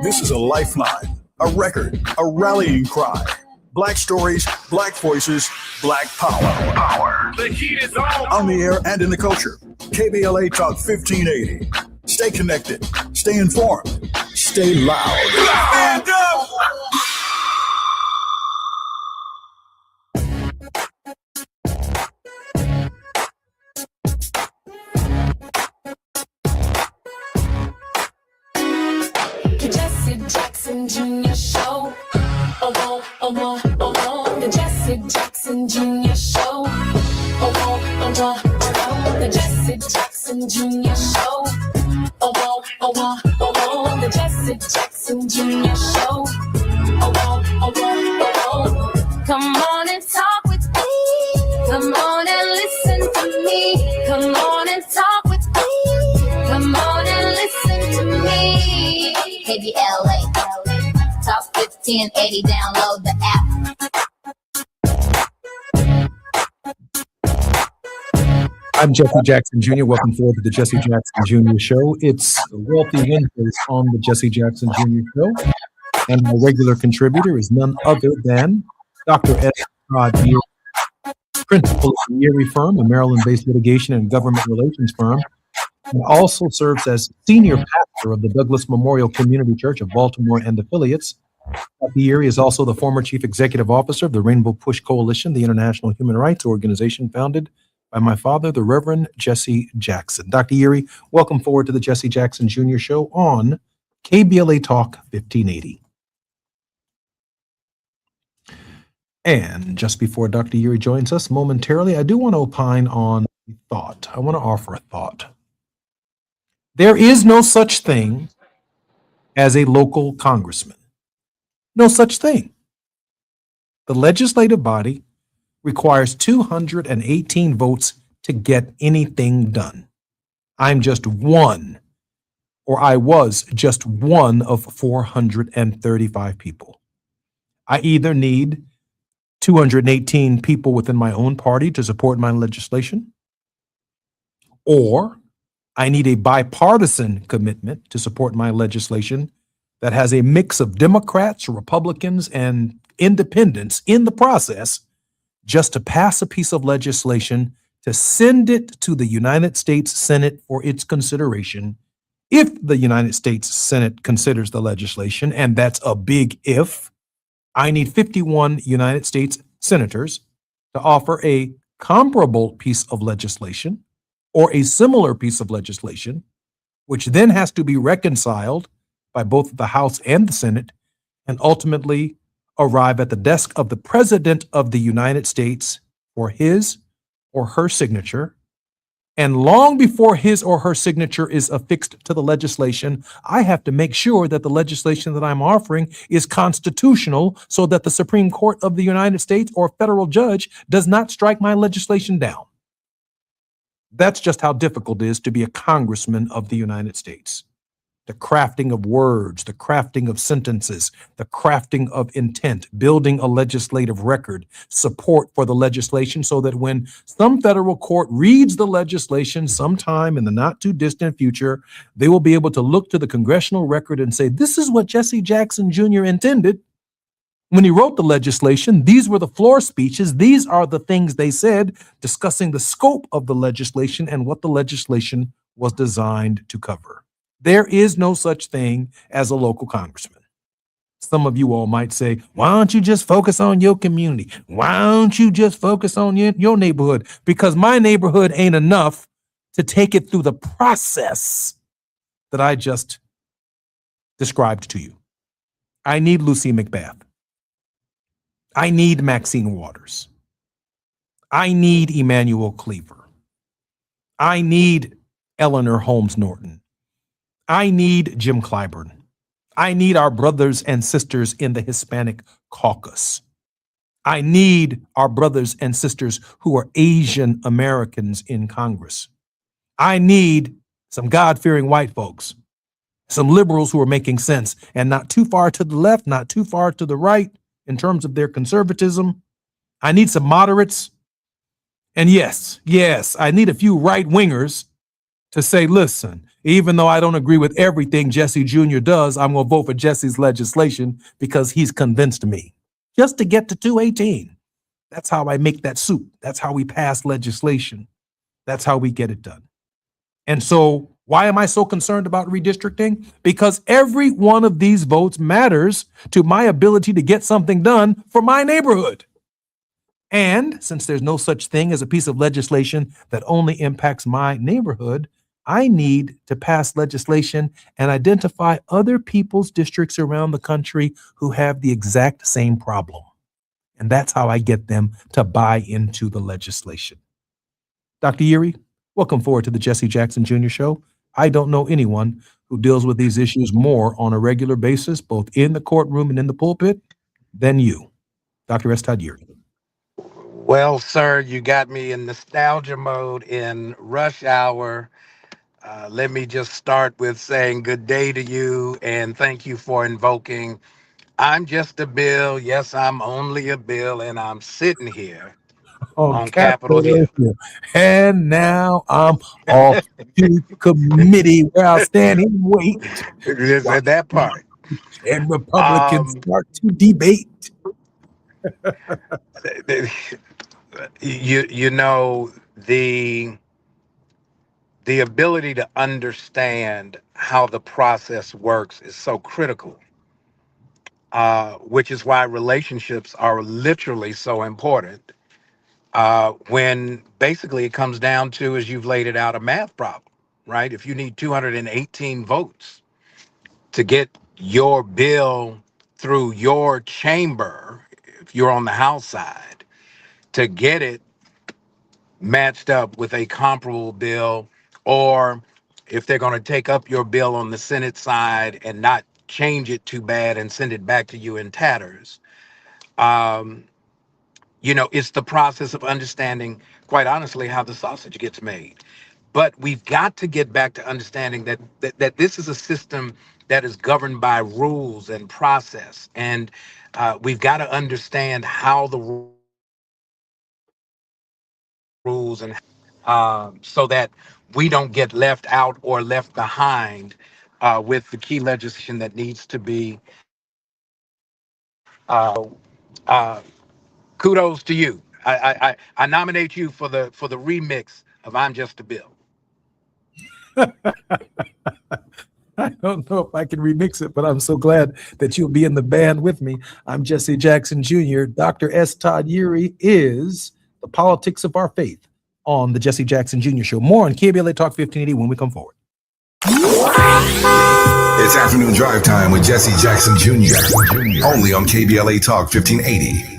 This is a lifeline, a record, a rallying cry. Black stories, Black voices, Black power. The heat is on. On the air and in the culture. KBLA Talk 1580. Stay connected. Stay informed. Stay loud. Stand up! Jesse Jackson Jr. Show. The Jesse Jackson Jr. Show. The Jesse Jackson Jr. Show. The Jesse Jackson Jr. Show. Come on and talk with me. Come on and listen to me. Come on and talk with me. Come on and listen to me. KBLA Talk 1580. Download the app. I'm Jesse Jackson Jr. Welcome forward to the Jesse Jackson Jr. Show. It's Wealthy Wednesdays on the Jesse Jackson Jr. Show. And my regular contributor is none other than Dr. S. Todd Yeary, principal of the Yeary Firm, a Maryland-based litigation and government relations firm, and also serves as senior pastor of the Douglas Memorial Community Church of Baltimore and affiliates. Dr. Yeary is also the former chief executive officer of the Rainbow Push Coalition, the international human rights organization founded by my father, the Reverend Jesse Jackson. Dr. Yeary, welcome forward to the Jesse Jackson Jr. Show on KBLA Talk 1580. And just before Dr. Yeary joins us momentarily, I do want to opine on a thought. I want to offer a thought. There is no such thing as a local congressman. No such thing. The legislative body requires 218 votes to get anything done. I'm just one, or I was just one of 435 people. I either need 218 people within my own party to support my legislation, or I need a bipartisan commitment to support my legislation that has a mix of Democrats, Republicans, and independents in the process, just to pass a piece of legislation to send it to the United States Senate for its consideration. If the United States Senate considers the legislation, and that's a big if, I need 51 United States senators to offer a comparable piece of legislation or a similar piece of legislation, which then has to be reconciled by both the House and the Senate, and ultimately arrive at the desk of the President of the United States for his or her signature. And long before his or her signature is affixed to the legislation, I have to make sure that the legislation that I'm offering is constitutional so that the Supreme Court of the United States or federal judge does not strike my legislation down. That's just how difficult it is to be a congressman of the United States. The crafting of words, the crafting of sentences, the crafting of intent, building a legislative record, support for the legislation so that when some federal court reads the legislation sometime in the not too distant future, they will be able to look to the congressional record and say, this is what Jesse Jackson Jr. intended When he wrote the legislation, these were the floor speeches. These are the things they said, discussing the scope of the legislation and what the legislation was designed to cover. There is no such thing as a local congressman. Some of you all might say, why don't you just focus on your community? Why don't you just focus on your neighborhood? Because my neighborhood ain't enough to take it through the process that I just described to you. I need Lucy McBath. I need Maxine Waters. I need Emmanuel Cleaver. I need Eleanor Holmes Norton. I need Jim Clyburn. I need our brothers and sisters in the Hispanic caucus. I need our brothers and sisters who are Asian Americans in Congress. I need some God-fearing white folks, some liberals who are making sense and not too far to the left, not too far to the right in terms of their conservatism. I need some moderates. And yes, I need a few right-wingers to say, listen, even though I don't agree with everything Jesse Jr. does, I'm going to vote for Jesse's legislation because he's convinced me. Just to get to 218. That's how I make that soup. That's how we pass legislation. That's how we get it done. And so why am I so concerned about redistricting? Because every one of these votes matters to my ability to get something done for my neighborhood. And since there's no such thing as a piece of legislation that only impacts my neighborhood, I need to pass legislation and identify other people's districts around the country who have the exact same problem. And that's how I get them to buy into the legislation. Dr. Yeary, welcome forward to the Jesse Jackson Jr. Show. I don't know anyone who deals with these issues more on a regular basis, both in the courtroom and in the pulpit, than you, Dr. S. Todd Yeary. Well, sir, you got me in nostalgia mode in rush hour. Let me just start with saying good day to you and thank you for invoking. I'm just a bill. Yes, I'm only a bill, and I'm sitting here on Capitol Hill. And now I'm off to committee where I'll stand and wait. That part. And Republicans start to debate. You know, the ability to understand how the process works is so critical, which is why relationships are literally so important. When basically it comes down to, as you've laid it out, a math problem, right? If you need 218 votes to get your bill through your chamber, if you're on the House side, to get it matched up with a comparable bill, or if they're going to take up your bill on the Senate side and not change it too bad and send it back to you in tatters. You know, it's the process of understanding, quite honestly, how the sausage gets made. But we've got to get back to understanding that this is a system that is governed by rules and process. And we've got to understand how the rules and so that we don't get left out or left behind with the key legislation that needs to be. Kudos to you. I nominate you for the remix of "I'm Just a Bill." I don't know if I can remix it, but I'm so glad that you'll be in the band with me. I'm Jesse Jackson Jr. Dr. S. Todd Yeary is the politics of our faith on the Jesse Jackson Jr. Show. More on KBLA Talk 1580 when we come forward. It's afternoon drive time with Jesse Jackson Jr. Only on KBLA Talk 1580.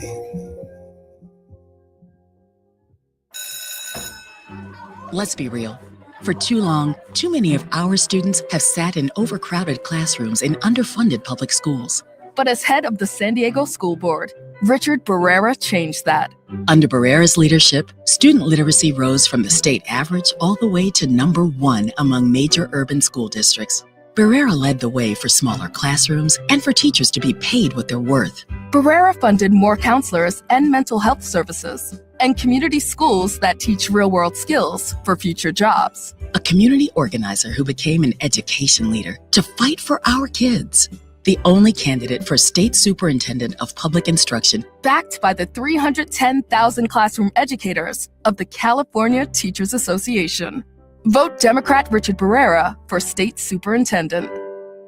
Let's be real. For too long, too many of our students have sat in overcrowded classrooms in underfunded public schools. But as head of the San Diego School Board, Richard Barrera changed that. Under Barrera's leadership, student literacy rose from the state average all the way to #1 among major urban school districts. Barrera led the way for smaller classrooms and for teachers to be paid what they're worth. Barrera funded more counselors and mental health services, and community schools that teach real-world skills for future jobs. A community organizer who became an education leader to fight for our kids. the only candidate for State Superintendent of Public Instruction. Backed by the 310,000 classroom educators of the California Teachers Association. Vote Democrat Richard Barrera for State Superintendent.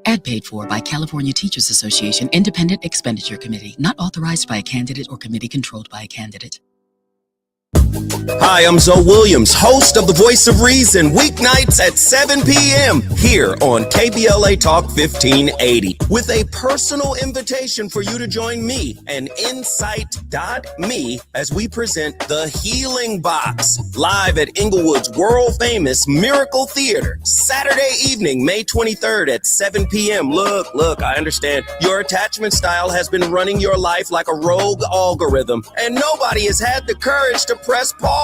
Ad paid for by California Teachers Association Independent Expenditure Committee, not authorized by a candidate or committee controlled by a candidate. Hi, I'm Zoe Williams, host of The Voice of Reason, weeknights at 7 p.m. here on KBLA Talk 1580, with a personal invitation for you to join me and Insight.me as we present The Healing Box, live at Inglewood's world-famous Miracle Theater, Saturday evening, May 23rd at 7 p.m. Look, I understand your attachment style has been running your life like a rogue algorithm, and nobody has had the courage to press pause.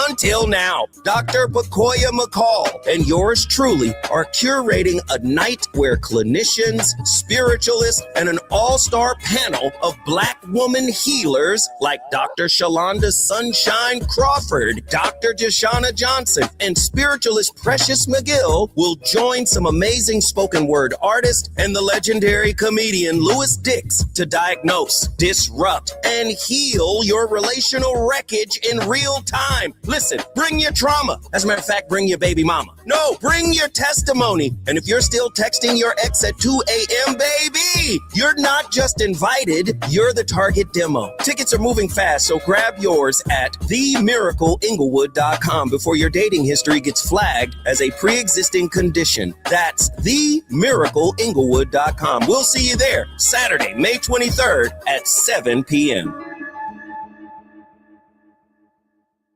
Until now, Dr. Bakoya McCall and yours truly are curating a night where clinicians, spiritualists, and an all-star panel of Black woman healers like Dr. Shalonda Sunshine Crawford, Dr. Jashana Johnson, and spiritualist Precious McGill will join some amazing spoken word artists and the legendary comedian Louis Dix to diagnose, disrupt, and heal your relational wreckage in real time. Listen, bring your trauma. As a matter of fact, bring your baby mama. No, bring your testimony. And if you're still texting your ex at 2 a.m., baby, you're not just invited, you're the target demo. Tickets are moving fast, so grab yours at themiracleinglewood.com before your dating history gets flagged as a pre-existing condition. That's themiracleinglewood.com. We'll see you there Saturday, May 23rd at 7 p.m.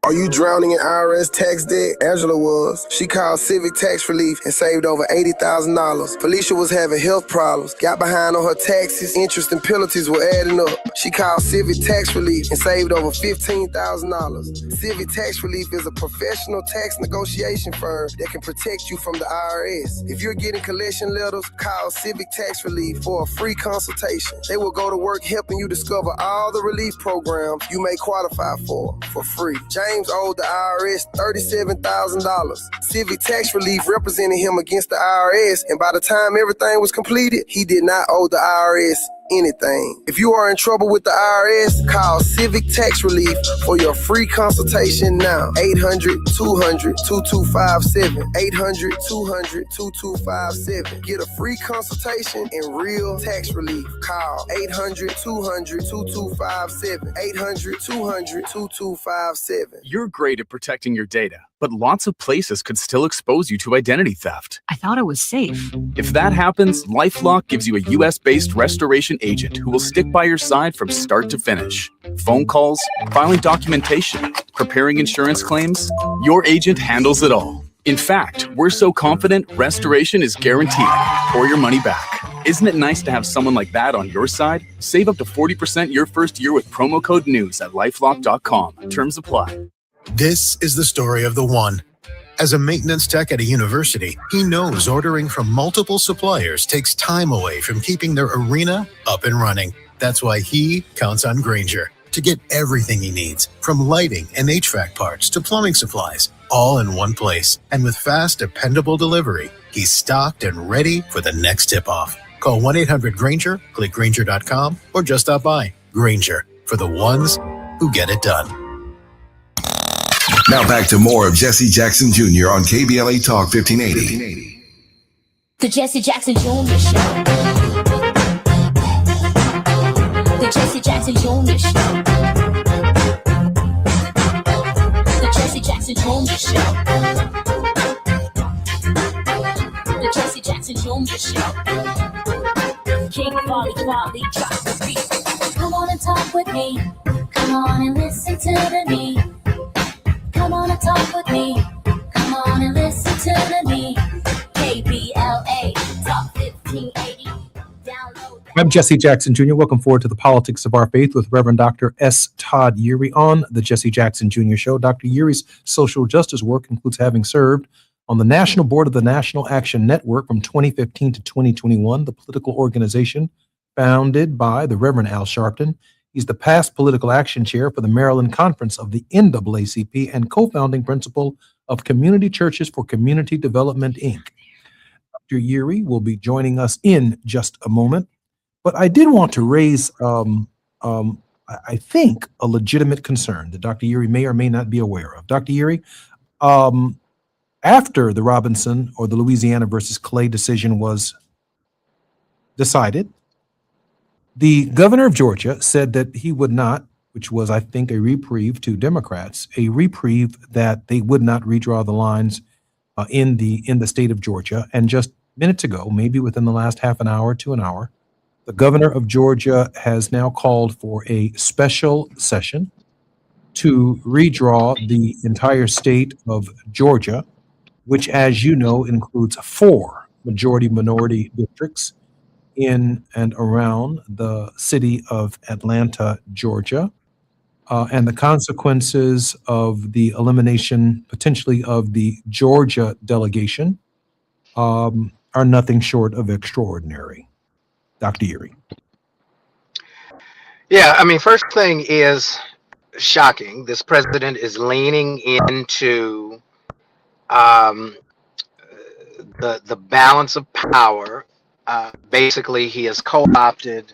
Are you drowning in IRS tax debt? Angela was. She called Civic Tax Relief and saved over $80,000. Felicia was having health problems, got behind on her taxes, interest and penalties were adding up. She called Civic Tax Relief and saved over $15,000. Civic Tax Relief is a professional tax negotiation firm that can protect you from the IRS. If you're getting collection letters, call Civic Tax Relief for a free consultation. They will go to work helping you discover all the relief programs you may qualify for free. James owed the IRS $37,000. Civic Tax Relief represented him against the IRS, and by the time everything was completed, he did not owe the IRS anything. If you are in trouble with the IRS, call Civic Tax Relief for your free consultation now. 800-200-2257. 800-200-2257. Get a free consultation and real tax relief. Call 800-200-2257. 800-200-2257. You're great at protecting your data, but lots of places could still expose you to identity theft. I thought it was safe. If that happens, LifeLock gives you a US-based restoration agent who will stick by your side from start to finish. Phone calls, filing documentation, preparing insurance claims, your agent handles it all. In fact, we're so confident restoration is guaranteed or your money back. Isn't it nice to have someone like that on your side? Save up to 40% your first year with promo code NEWS at lifelock.com. Terms apply. This is the story of the one. As a maintenance tech at a university, he knows ordering from multiple suppliers takes time away from keeping their arena up and running. That's why he counts on Grainger to get everything he needs, from lighting and HVAC parts to plumbing supplies, all in one place. And with fast, dependable delivery, he's stocked and ready for the next tip-off. Call 1-800-GRAINGER, click Grainger.com, or just stop by. Grainger, for the ones who get it done. Now back to more of Jesse Jackson Jr. on KBLA Talk 1580. The Jesse Jackson Jr. Show. The Jesse Jackson Jr. Show. The Jesse Jackson Jr. Show. The Jesse Jackson Jr. Show. King Quality, drop the beat. Come on and talk with me. Come on and listen to the beat. Come on and talk with me. Come on and listen to the me. KBLA Talk 1580. Download. I'm Jesse Jackson Jr. Welcome forward to the Politics of Our Faith with Reverend Dr. S. Todd Eury on the Jesse Jackson Jr. Show. Dr. Eury's social justice work includes having served on the National Board of the National Action Network from 2015 to 2021, the political organization founded by the Reverend Al Sharpton. He's the past political action chair for the Maryland Conference of the NAACP and co-founding principal of Community Churches for Community Development, Inc. Dr. Yuri will be joining us in just a moment. But I did want to raise, I think, a legitimate concern that Dr. Yuri may or may not be aware of. Dr. Yuri, after the Robinson or the Louisiana versus Clay decision was decided, the governor of Georgia said that he would not, which was, I think, a reprieve to Democrats, a reprieve that they would not redraw the lines in the state of Georgia. And just minutes ago, maybe within the last half an hour to an hour, the governor of Georgia has now called for a special session to redraw the entire state of Georgia, which, as you know, includes 4 majority-minority districts in and around the city of Atlanta, Georgia. And the consequences of the elimination, potentially, of the Georgia delegation are nothing short of extraordinary. Dr. Yuri. Yeah, I mean, first thing is shocking. This president is leaning into the balance of power. Basically, he has co-opted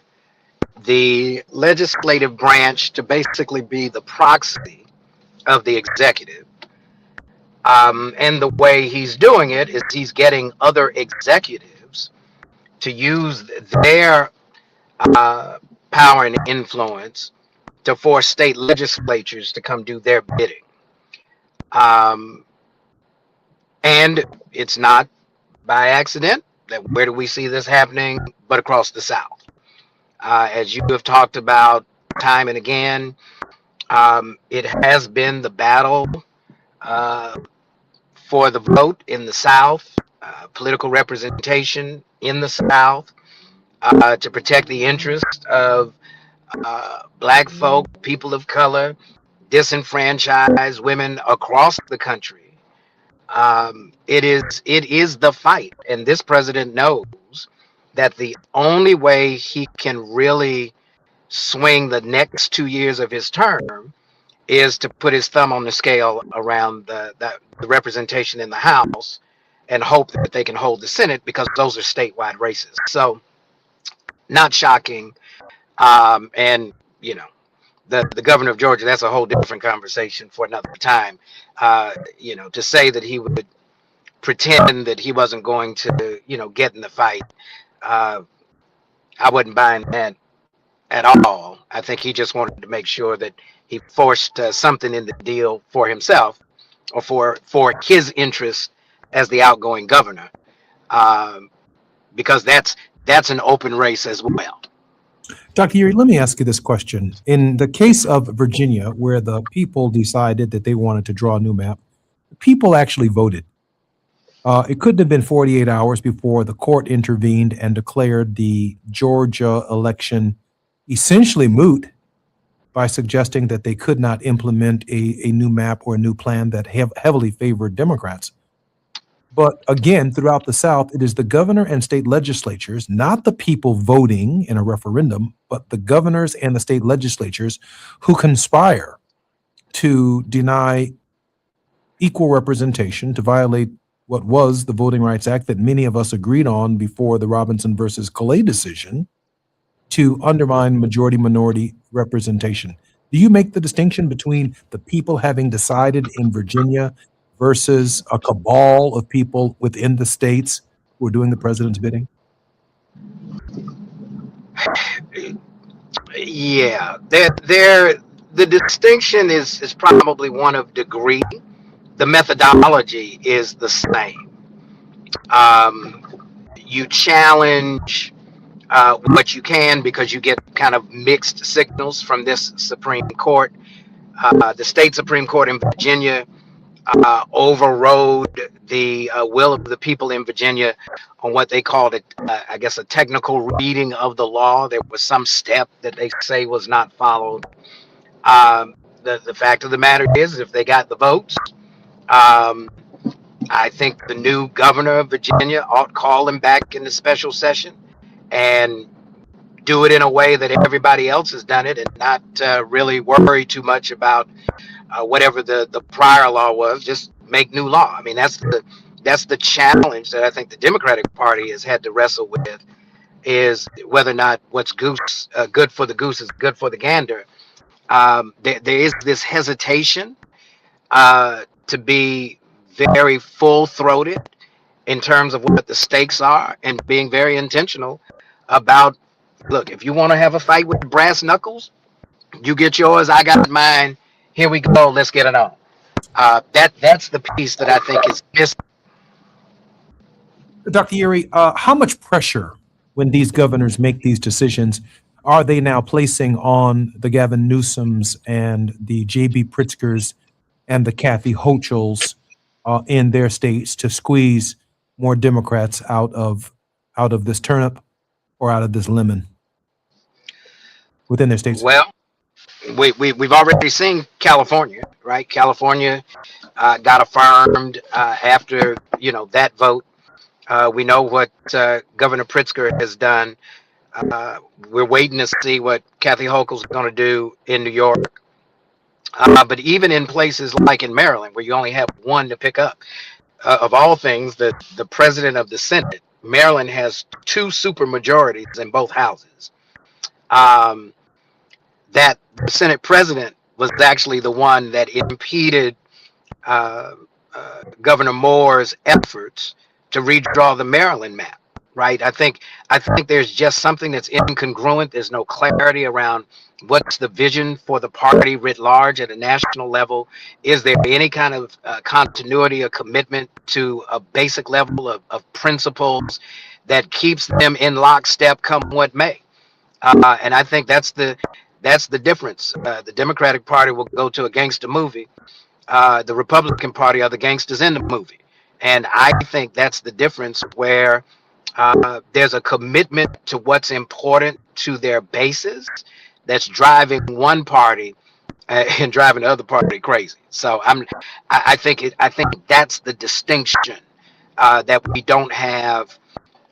the legislative branch to basically be the proxy of the executive. And the way he's doing it is he's getting other executives to use their power and influence to force state legislatures to come do their bidding. And it's not by accident that where do we see this happening but across the South. As you have talked about time and again, it has been the battle for the vote in the South, political representation in the South, to protect the interests of Black folk, people of color, disenfranchised women across the country. It is the fight, and this president knows that the only way he can really swing the next 2 years of his term is to put his thumb on the scale around the representation in the House and hope that they can hold the Senate, because those are statewide races. So not shocking. And, you know, the governor of Georgia, that's a whole different conversation for another time. You know, to say that he would pretend that he wasn't going to, you know, get in the fight, I wouldn't buy that at all. I think he just wanted to make sure that he forced something in the deal for himself, or for his interest as the outgoing governor, because that's an open race as well. Dr. Yuri, let me ask you this question. In the case of Virginia, where the people decided that they wanted to draw a new map, the people actually voted. It couldn't have been 48 hours before the court intervened and declared the Georgia election essentially moot by suggesting that they could not implement a new map or a new plan that heavily favored Democrats. But again, throughout the South, it is the governor and state legislatures, not the people voting in a referendum, but the governors and the state legislatures who conspire to deny equal representation, to violate what was the Voting Rights Act that many of us agreed on before the Robinson versus Clay decision, to undermine majority-minority representation. Do you make the distinction between the people having decided in Virginia versus a cabal of people within the states who are doing the president's bidding? Yeah, the distinction is probably one of degree. The methodology is the same. You challenge what you can because you get kind of mixed signals from this Supreme Court. The state Supreme Court in Virginia overrode the will of the people in Virginia on what they called I guess, a technical reading of the law. There was some step that they say was not followed. The fact of the matter is, if they got the votes, I think the new governor of Virginia ought to call him back in the special session and do it in a way that everybody else has done it, and not really worry too much about whatever the prior law was. Just make new law. I mean, that's that's the challenge that I think the Democratic Party has had to wrestle with, is whether or not what's good for the goose is good for the gander. There is this hesitation to be very full-throated in terms of what the stakes are, and being very intentional about, look, if you want to have a fight with brass knuckles, you get yours, I got mine, here we go, let's get it on. That's the piece that I think is missing. Dr. Uri, how much pressure, when these governors make these decisions, are they now placing on the Gavin Newsoms and the J.B. Pritzkers and the Kathy Hochuls in their states to squeeze more Democrats out of this turnip or out of this lemon within their states? Well, we've already seen California, right? California got affirmed after that vote. We know what Governor Pritzker has done. We're waiting to see what Kathy Hochul is going to do in New York. But even in places like in Maryland, where you only have one to pick up, of all things, the president of the Senate, Maryland has 2 super majorities in both houses. That the Senate president was actually the one that impeded Governor Moore's efforts to redraw the Maryland map, right? I think there's just something that's incongruent. There's no clarity around what's the vision for the party writ large at a national level. Is there any kind of continuity or commitment to a basic level of principles that keeps them in lockstep come what may? And I think that's the difference. The Democratic Party will go to a gangster movie. The Republican Party are the gangsters in the movie. And I think that's the difference, where there's a commitment to what's important to their bases that's driving one party and driving the other party crazy. So I think that's the distinction, that we don't have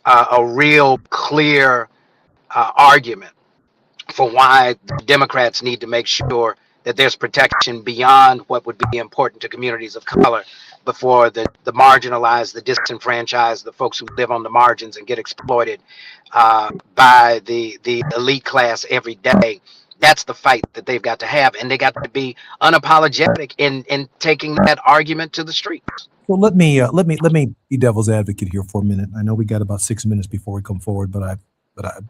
a real clear argument for why the Democrats need to make sure that there's protection beyond what would be important to communities of color before the marginalized, the disenfranchised, the folks who live on the margins and get exploited by the elite class every day. That's the fight that they've got to have, and they got to be unapologetic in taking that argument to the streets. Well, let me be devil's advocate here for a minute. I know we got about 6 minutes before we come forward, but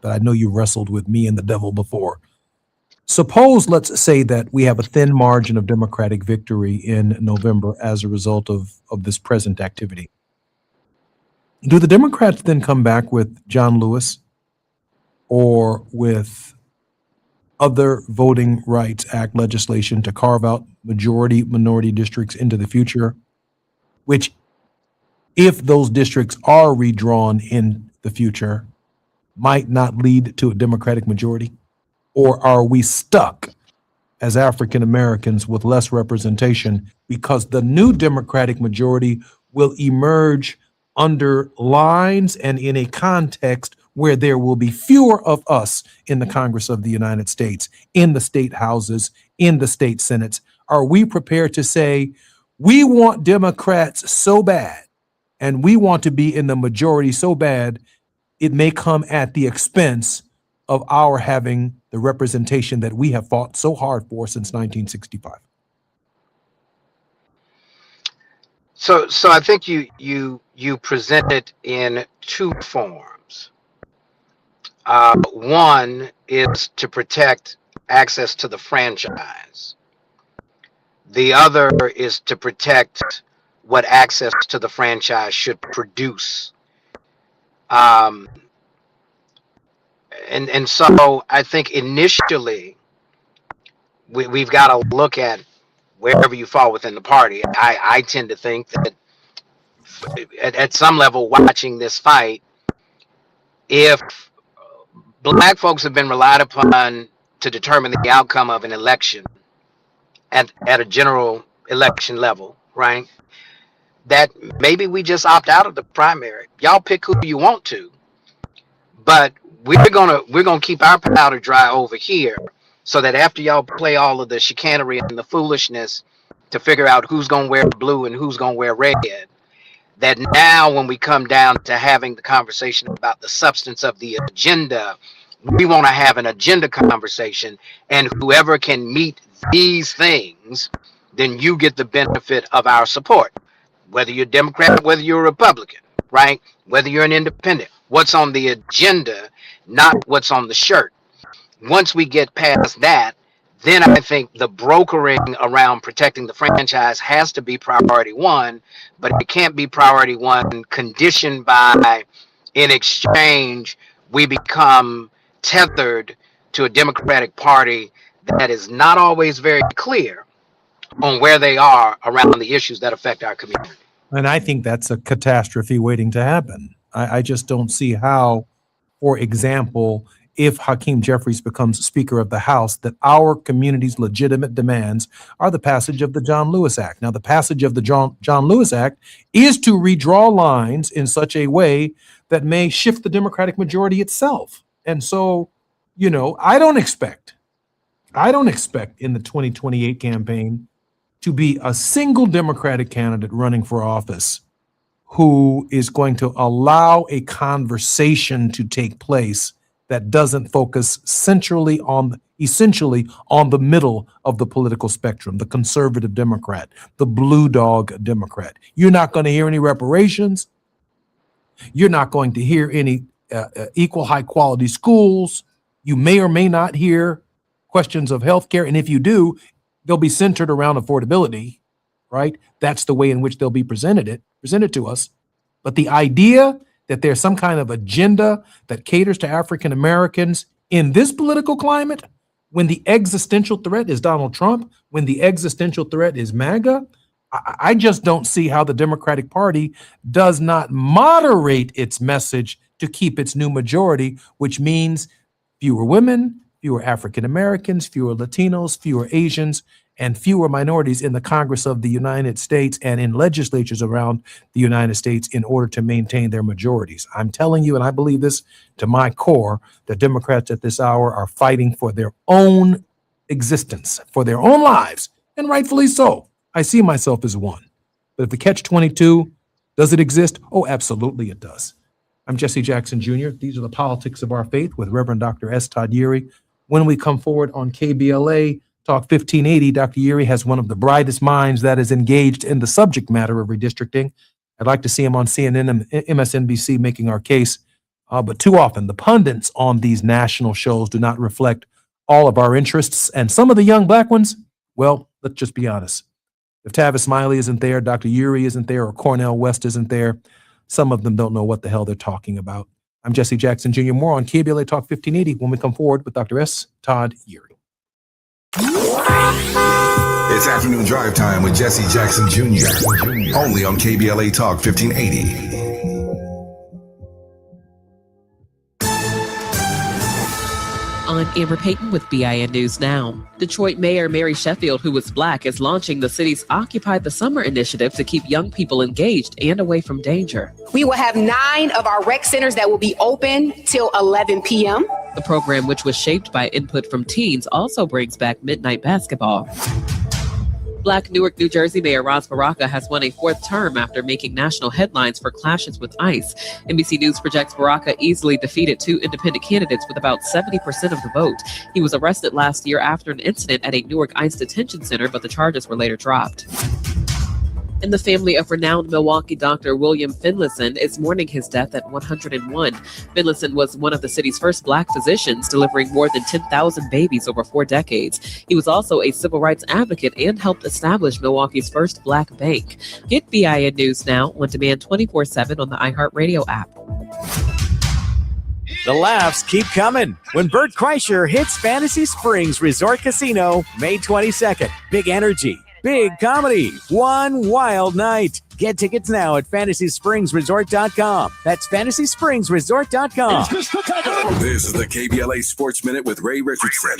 I know you wrestled with me and the devil before. Suppose, let's say that we have a thin margin of Democratic victory in November as a result of this present activity. Do the Democrats then come back with John Lewis or with other Voting Rights Act legislation to carve out minority districts into the future, which, if those districts are redrawn in the future, might not lead to a Democratic majority? Or are we stuck as African Americans with less representation because the new Democratic majority will emerge under lines and in a context where there will be fewer of us in the Congress of the United States, in the state houses, in the state senates? Are we prepared to say, we want Democrats so bad and we want to be in the majority so bad, it may come at the expense of our having the representation that we have fought so hard for since 1965? So I think you present it in 2 forms. One is to protect access to the franchise. The other is to protect what access to the franchise should produce. And so I think initially we've got to look at wherever you fall within the party. I tend to think that at some level, watching this fight, if black folks have been relied upon to determine the outcome of an election at a general election level, right, that maybe we just opt out of the primary. Y'all pick who you want to, but we're gonna keep our powder dry over here, so that after y'all play all of the chicanery and the foolishness to figure out who's gonna wear blue and who's gonna wear red, that now when we come down to having the conversation about the substance of the agenda, we want to have an agenda conversation, and whoever can meet these things, then you get the benefit of our support, whether you're Democrat, whether you're a Republican, right? Whether you're an independent. What's on the agenda, not what's on the shirt. Once we get past that, then I think the brokering around protecting the franchise has to be priority one, but it can't be priority one conditioned by, in exchange, we become tethered to a Democratic Party that is not always very clear on where they are around the issues that affect our community. And I think that's a catastrophe waiting to happen. I just don't see how, for example, if Hakeem Jeffries becomes Speaker of the House, that our community's legitimate demands are the passage of the John Lewis Act. Now, the passage of the John Lewis Act is to redraw lines in such a way that may shift the Democratic majority itself. And so, you know, I don't expect in the 2028 campaign to be a single Democratic candidate running for office who is going to allow a conversation to take place that doesn't focus essentially on the middle of the political spectrum, the conservative Democrat, the blue dog Democrat. You're not going to hear any reparations. You're not going to hear any equal high quality schools. You may or may not hear questions of healthcare. And if you do, they'll be centered around affordability, right? That's the way in which they'll be presented to us. But the idea that there's some kind of agenda that caters to African Americans in this political climate, when the existential threat is Donald Trump, when the existential threat is MAGA, I just don't see how the Democratic Party does not moderate its message to keep its new majority, which means fewer women, fewer African Americans, fewer Latinos, fewer Asians, and fewer minorities in the Congress of the United States and in legislatures around the United States in order to maintain their majorities. I'm telling you, and I believe this to my core, that Democrats at this hour are fighting for their own existence, for their own lives, and rightfully so. I see myself as one. But if the catch-22, does it exist? Oh, absolutely it does. I'm Jesse Jackson Jr. These are the politics of our faith with Reverend Dr. S. Todd Yeary. When we come forward on KBLA Talk 1580, Dr. Yeary has one of the brightest minds that is engaged in the subject matter of redistricting. I'd like to see him on CNN and MSNBC making our case. But too often, the pundits on these national shows do not reflect all of our interests. And some of the young black ones, well, let's just be honest. If Tavis Smiley isn't there, Dr. Yeary isn't there, or Cornel West isn't there, some of them don't know what the hell they're talking about. I'm Jesse Jackson Jr. More on KBLA Talk 1580 when we come forward with Dr. S. Todd Yeary. It's afternoon drive time with Jesse Jackson Jr. Only on KBLA Talk 1580. I'm Amber Payton with BIN News Now. Detroit Mayor Mary Sheffield, who was black, is launching the city's Occupy the Summer initiative to keep young people engaged and away from danger. We will have 9 of our rec centers that will be open till 11 p.m. The program, which was shaped by input from teens, also brings back midnight basketball. Black Newark, New Jersey Mayor Ras Baraka has won a 4th term after making national headlines for clashes with ICE. NBC News projects Baraka easily defeated 2 independent candidates with about 70% of the vote. He was arrested last year after an incident at a Newark ICE detention center, but the charges were later dropped. And the family of renowned Milwaukee doctor William Finlayson is mourning his death at 101. Finlayson was one of the city's first black physicians, delivering more than 10,000 babies over 4 decades. He was also a civil rights advocate and helped establish Milwaukee's first black bank. Get BIN News Now on demand 24/7 on the iHeartRadio app. The laughs keep coming when Bert Kreischer hits Fantasy Springs Resort Casino May 22nd. Big energy, big comedy, one wild night. Get tickets now at FantasySpringsResort.com. That's FantasySpringsResort.com. This is the KBLA Sports Minute with Ray Richardson.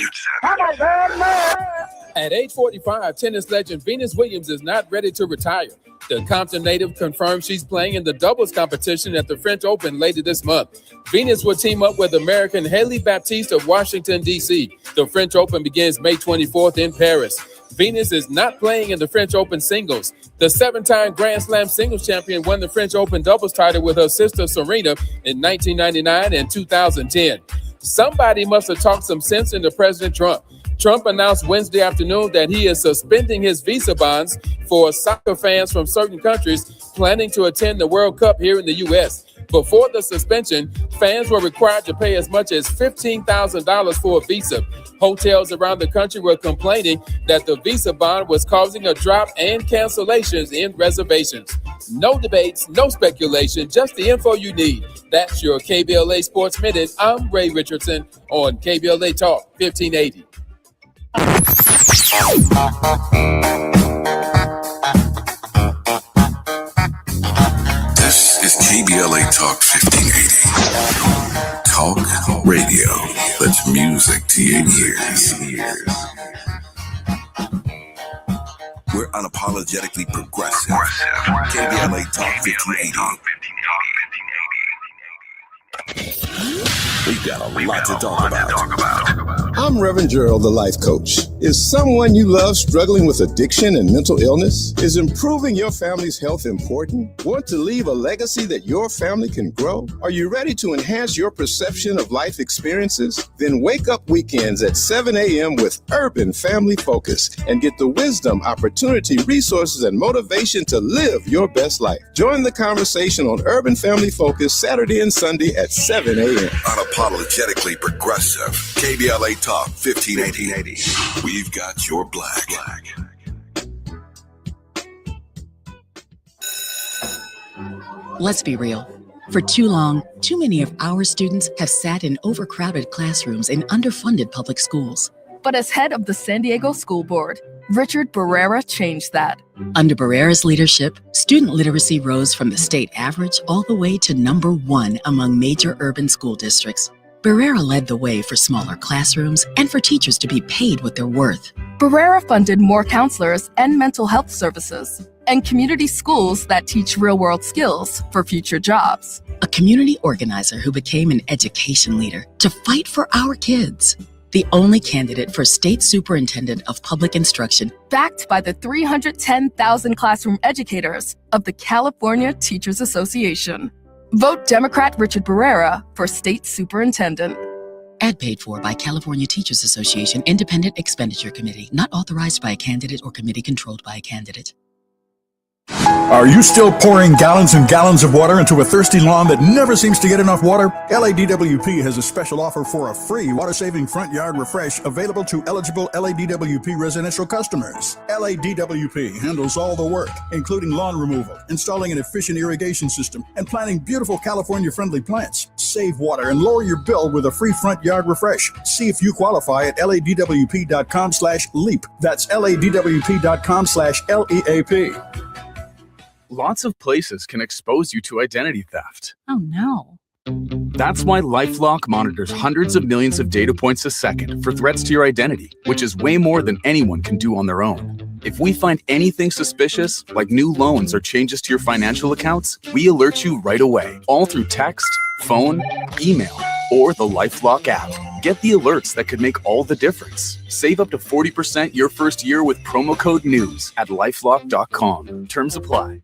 At age 45, tennis legend Venus Williams is not ready to retire. The Compton native confirms she's playing in the doubles competition at the French Open later this month. Venus will team up with American Haley Baptiste of Washington, D.C. The French Open begins May 24th in Paris. Venus is not playing in the French Open singles. The 7-time Grand Slam singles champion won the French Open doubles title with her sister Serena in 1999 and 2010. Somebody must have talked some sense into President Trump. Trump announced Wednesday afternoon that he is suspending his visa bonds for soccer fans from certain countries planning to attend the World Cup here in the U.S. Before the suspension, fans were required to pay as much as $15,000 for a visa. Hotels around the country were complaining that the visa bond was causing a drop and cancellations in reservations. No debates, no speculation, just the info you need. That's your KBLA Sports Minute. I'm Ray Richardson on KBLA Talk 1580. This is KBLA Talk 1580. Talk radio. That's music to your ears. We're unapologetically progressive. KBLA Talk 1580. We've got a lot to talk about. I'm Reverend Gerald, the life coach. Is someone you love struggling with addiction and mental illness? Is improving your family's health important? Want to leave a legacy that your family can grow? Are you ready to enhance your perception of life experiences? Then wake up weekends at 7 a.m. with Urban Family Focus and get the wisdom, opportunity, resources, and motivation to live your best life. Join the conversation on Urban Family Focus Saturday and Sunday at 7 a.m. Unapologetically progressive. KBLA Talk 1580. We've got your black. Let's be real. For too long, too many of our students have sat in overcrowded classrooms in underfunded public schools. But as head of the San Diego School Board, Richard Barrera changed that. Under Barrera's leadership, student literacy rose from the state average all the way to #1 among major urban school districts. Barrera led the way for smaller classrooms and for teachers to be paid what they're worth. Barrera funded more counselors and mental health services, and community schools that teach real-world skills for future jobs. A community organizer who became an education leader to fight for our kids. The only candidate for state superintendent of public instruction, backed by the 310,000 classroom educators of the California Teachers Association. Vote Democrat Richard Barrera for state superintendent. Ad paid for by California Teachers Association Independent Expenditure Committee, not authorized by a candidate or committee controlled by a candidate. Are you still pouring gallons and gallons of water into a thirsty lawn that never seems to get enough water? LADWP has a special offer for a free water-saving front yard refresh available to eligible LADWP residential customers. LADWP handles all the work, including lawn removal, installing an efficient irrigation system, and planting beautiful California-friendly plants. Save water and lower your bill with a free front yard refresh. See if you qualify at LADWP.com/LEAP. That's LADWP.com/LEAP. Lots of places can expose you to identity theft. Oh no. That's why LifeLock monitors hundreds of millions of data points a second for threats to your identity, which is way more than anyone can do on their own. If we find anything suspicious, like new loans or changes to your financial accounts, we alert you right away, all through text, phone, email, or the LifeLock app. Get the alerts that could make all the difference. Save up to 40% your first year with promo code NEWS at LifeLock.com. Terms apply.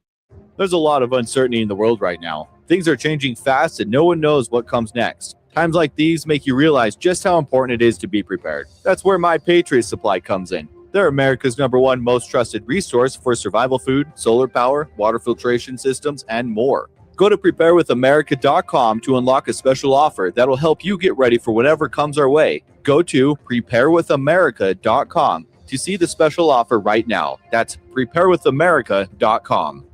There's a lot of uncertainty in the world right now. Things are changing fast and no one knows what comes next. Times like these make you realize just how important it is to be prepared. That's where My Patriot Supply comes in. They're America's #1 most trusted resource for survival food, solar power, water filtration systems, and more. Go to preparewithamerica.com to unlock a special offer that'll help you get ready for whatever comes our way. Go to preparewithamerica.com to see the special offer right now. That's preparewithamerica.com.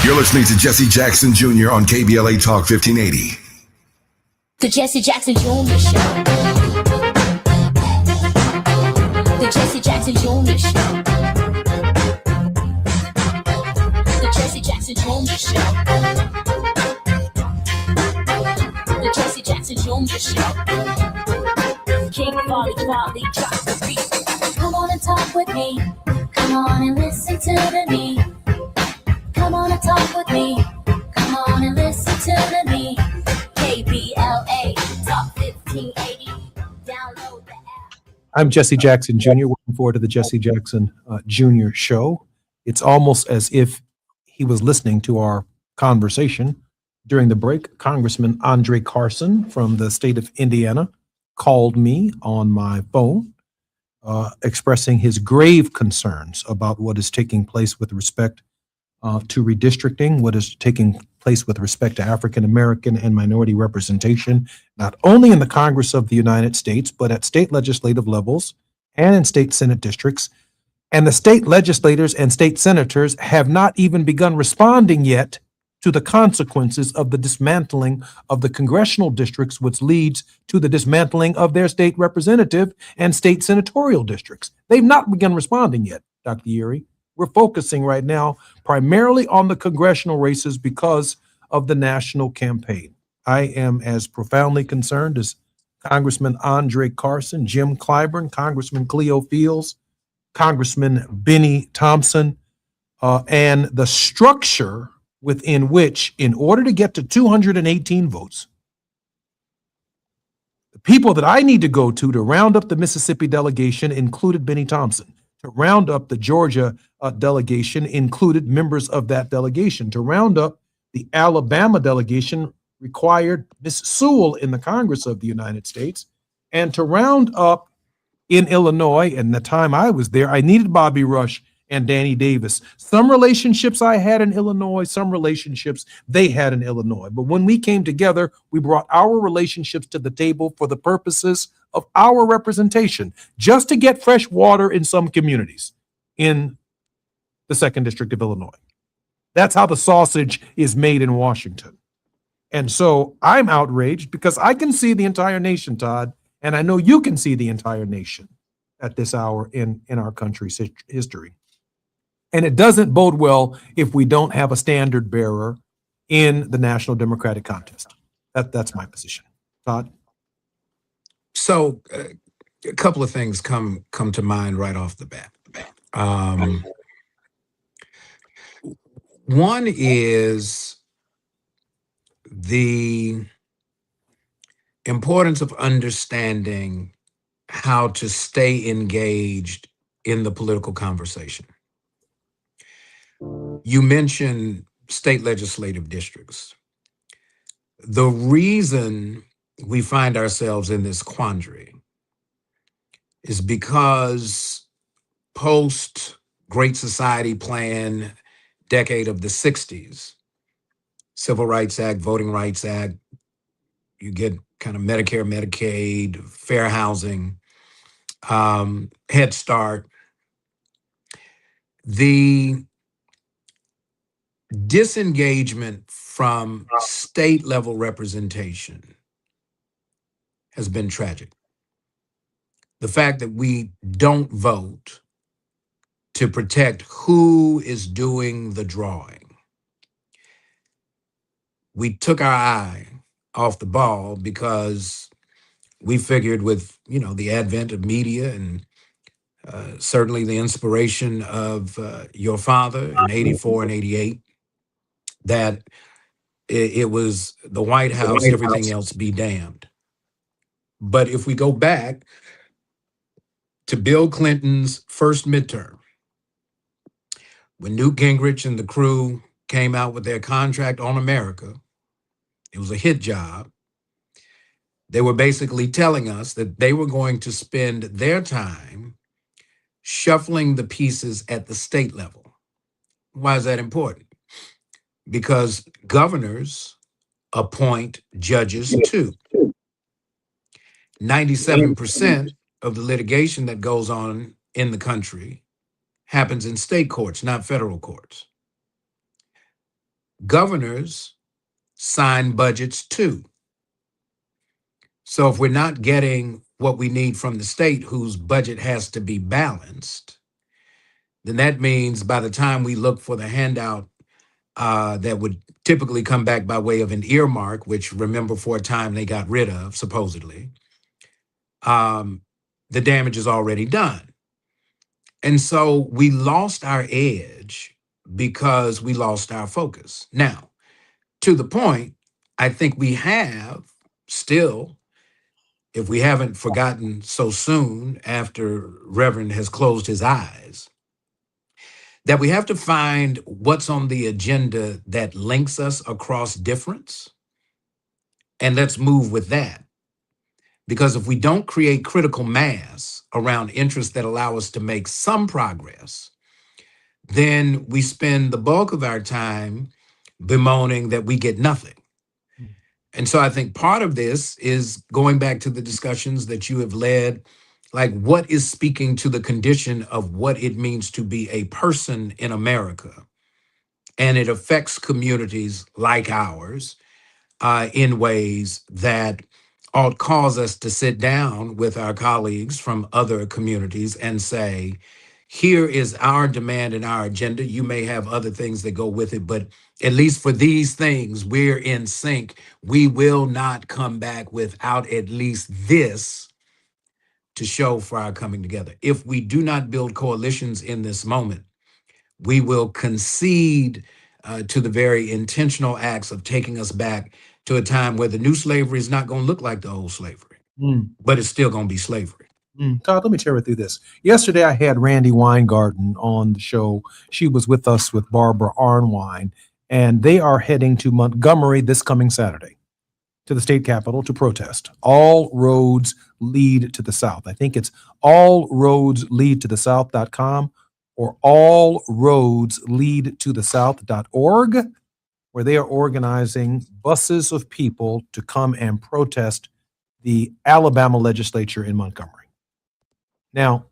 You're listening to Jesse Jackson Jr. on KBLA Talk 1580. The Jesse Jackson Jr. Show. The Jesse Jackson Jr. Show. The Jesse Jackson Jr. Show. The Jesse Jackson Jr. Show. King Volley, drop the beat. Come on and talk with me. Come on and listen to the me. Come on and talk with me. Come on and listen to the me. KBLA Talk 1580. Download the app. I'm Jesse Jackson Jr., working forward to the Jesse Jackson Jr. show. It's almost as if he was listening to our conversation during the break. Congressman Andre Carson from the state of Indiana called me on my phone, expressing his grave concerns about what is taking place with respect to redistricting, what is taking place with respect to African American and minority representation, not only in the Congress of the United States, but at state legislative levels and in state Senate districts. And the state legislators and state senators have not even begun responding yet to the consequences of the dismantling of the congressional districts, which leads to the dismantling of their state representative and state senatorial districts. They've not begun responding yet, Dr. Yeary. We're focusing right now primarily on the congressional races because of the national campaign. I am as profoundly concerned as Congressman Andre Carson, Jim Clyburn, Congressman Cleo Fields, Congressman Benny Thompson, and the structure within which, in order to get to 218 votes, the people that I need to go to round up the Mississippi delegation included Benny Thompson. To round up the Georgia delegation included members of that delegation. To round up the Alabama delegation required Miss Sewell in the Congress of the United States. And to round up in Illinois, and the time I was there, I needed Bobby Rush and Danny Davis. Some relationships I had in Illinois, some relationships they had in Illinois. But when we came together, we brought our relationships to the table for the purposes of our representation, just to get fresh water in some communities in the 2nd District of Illinois. That's how the sausage is made in Washington. And so I'm outraged because I can see the entire nation, Todd, and I know you can see the entire nation at this hour in our country's history. And it doesn't bode well if we don't have a standard bearer in the national Democratic contest. That's my position. Todd? So a couple of things come to mind right off the bat. One is the importance of understanding how to stay engaged in the political conversation. You mentioned state legislative districts. The reason we find ourselves in this quandary is because post Great Society Plan, decade of the 60s, Civil Rights Act, Voting Rights Act, you get kind of Medicare, Medicaid, fair housing, Head Start. The disengagement from state level representation has been tragic. The fact that we don't vote to protect who is doing the drawing. We took our eye off the ball because we figured with, the advent of media and certainly the inspiration of your father in 84 and 88, that it was the White House, everything else be damned. But if we go back to Bill Clinton's first midterm, when Newt Gingrich and the crew came out with their contract on America, it was a hit job. They were basically telling us that they were going to spend their time shuffling the pieces at the state level. Why is that important? Because governors appoint judges too. 97% of the litigation that goes on in the country happens in state courts, not federal courts. Governors sign budgets too. So if we're not getting what we need from the state, whose budget has to be balanced, then that means by the time we look for the handout that would typically come back by way of an earmark, which remember for a time they got rid of, supposedly, the damage is already done. And so we lost our edge because we lost our focus. Now, to the point, I think we have still if we haven't forgotten so soon after Reverend has closed his eyes, that we have to find what's on the agenda that links us across difference, and let's move with that. Because if we don't create critical mass around interests that allow us to make some progress, then we spend the bulk of our time bemoaning that we get nothing. And so I think part of this is going back to the discussions that you have led, like what is speaking to the condition of what it means to be a person in America. And it affects communities like ours in ways that ought cause us to sit down with our colleagues from other communities and say, here is our demand and our agenda. You may have other things that go with it, but at least for these things, we're in sync. We will not come back without at least this to show for our coming together. If we do not build coalitions in this moment, we will concede to the very intentional acts of taking us back to a time where the new slavery is not going to look like the old slavery, but it's still going to be slavery. Todd, let me tear it through this. Yesterday, I had Randy Weingarten on the show. She was with us with Barbara Arnwine, and they are heading to Montgomery this coming Saturday to the state capitol to protest. All roads lead to the South. I think it's allroadsleadtothesouth.com or allroadsleadtothesouth.org, where they are organizing buses of people to come and protest the Alabama legislature in Montgomery. Now,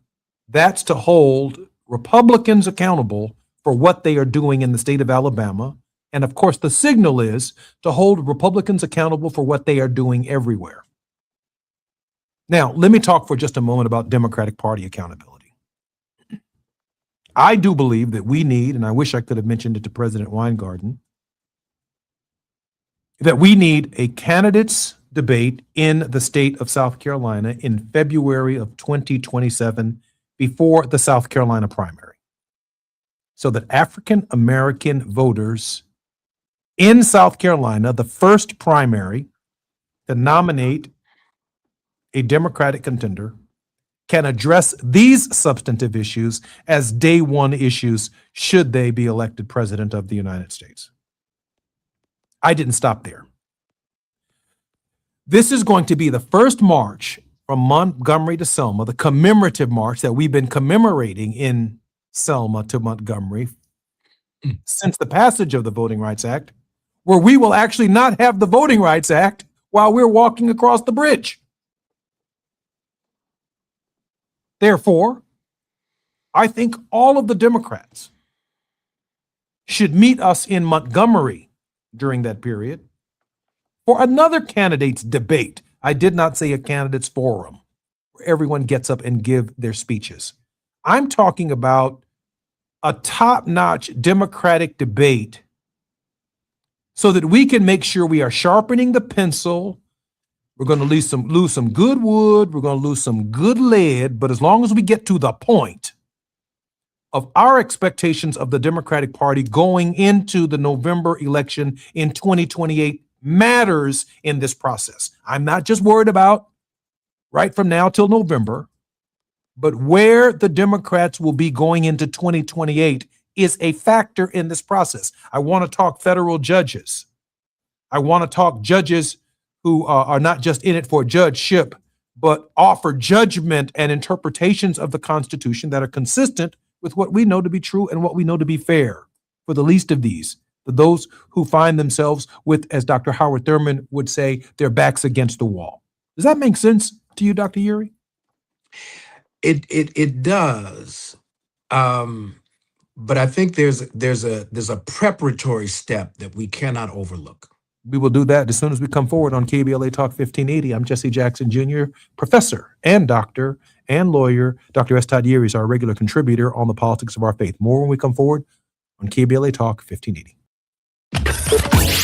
that's to hold Republicans accountable for what they are doing in the state of Alabama. And of course, the signal is to hold Republicans accountable for what they are doing everywhere. Now, let me talk for just a moment about Democratic Party accountability. I do believe that we need, and I wish I could have mentioned it to President Weingarten, that we need a candidates debate in the state of South Carolina in February of 2027 before the South Carolina primary, so that African American voters in South Carolina, the first primary to nominate a Democratic contender, can address these substantive issues as day one issues should they be elected president of the United States. I didn't stop there. This is going to be the first march from Montgomery to Selma, the commemorative march that we've been commemorating in Selma to Montgomery since the passage of the Voting Rights Act, where we will actually not have the Voting Rights Act while we're walking across the bridge. Therefore, I think all of the Democrats should meet us in Montgomery during that period for another candidates debate. I did not say a candidates forum where everyone gets up and give their speeches. I'm talking about a top-notch Democratic debate so that we can make sure we are sharpening the pencil. We're going to lose some good wood. We're going to lose some good lead. But as long as we get to the point of our expectations of the Democratic Party going into the November election in 2028 matters in this process. I'm not just worried about right from now till November, but where the Democrats will be going into 2028 is a factor in this process. I want to talk federal judges. I want to talk judges who are not just in it for judgeship, but offer judgment and interpretations of the Constitution that are consistent with what we know to be true and what we know to be fair. For the least of these, for those who find themselves with, as Dr. Howard Thurman would say, their backs against the wall. Does that make sense to you, Dr. Uri? It does. But I think there's a preparatory step that we cannot overlook. We will do that as soon as we come forward on KBLA Talk 1580. I'm Jesse Jackson Jr., professor and doctor and lawyer. Dr. S. Todd Uri is our regular contributor on the politics of our faith. More when we come forward on KBLA Talk 1580.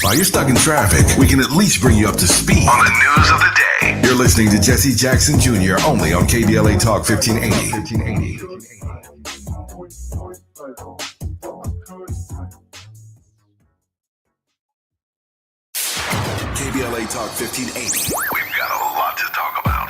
While you're stuck in traffic, we can at least bring you up to speed on the news of the day. You're listening to Jesse Jackson Jr. only on KBLA Talk 1580. KBLA Talk 1580. We've got a lot to talk about.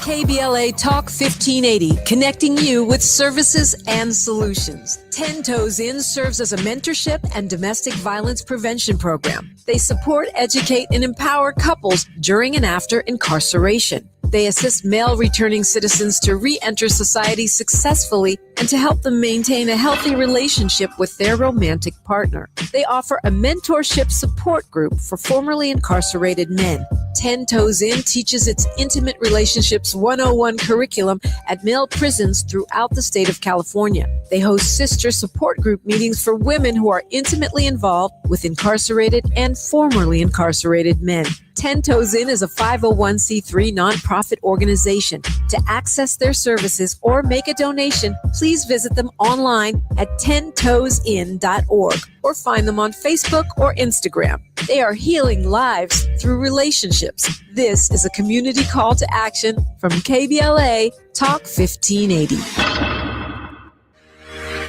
KBLA Talk 1580, connecting you with services and solutions. 10 Toes In serves as a mentorship and domestic violence prevention program. They support, educate, and empower couples during and after incarceration. They assist male returning citizens to re-enter society successfully and to help them maintain a healthy relationship with their romantic partner. They offer a mentorship support group for formerly incarcerated men. 10 Toes In teaches its Intimate Relationships 101 curriculum at male prisons throughout the state of California. They host sister support group meetings for women who are intimately involved with incarcerated and formerly incarcerated men. 10 Toes In is a 501c3 nonprofit organization. To access their services or make a donation, please visit them online at 10toesin.org or find them on Facebook or Instagram. They are healing lives through relationships. This is a community call to action from KBLA Talk 1580.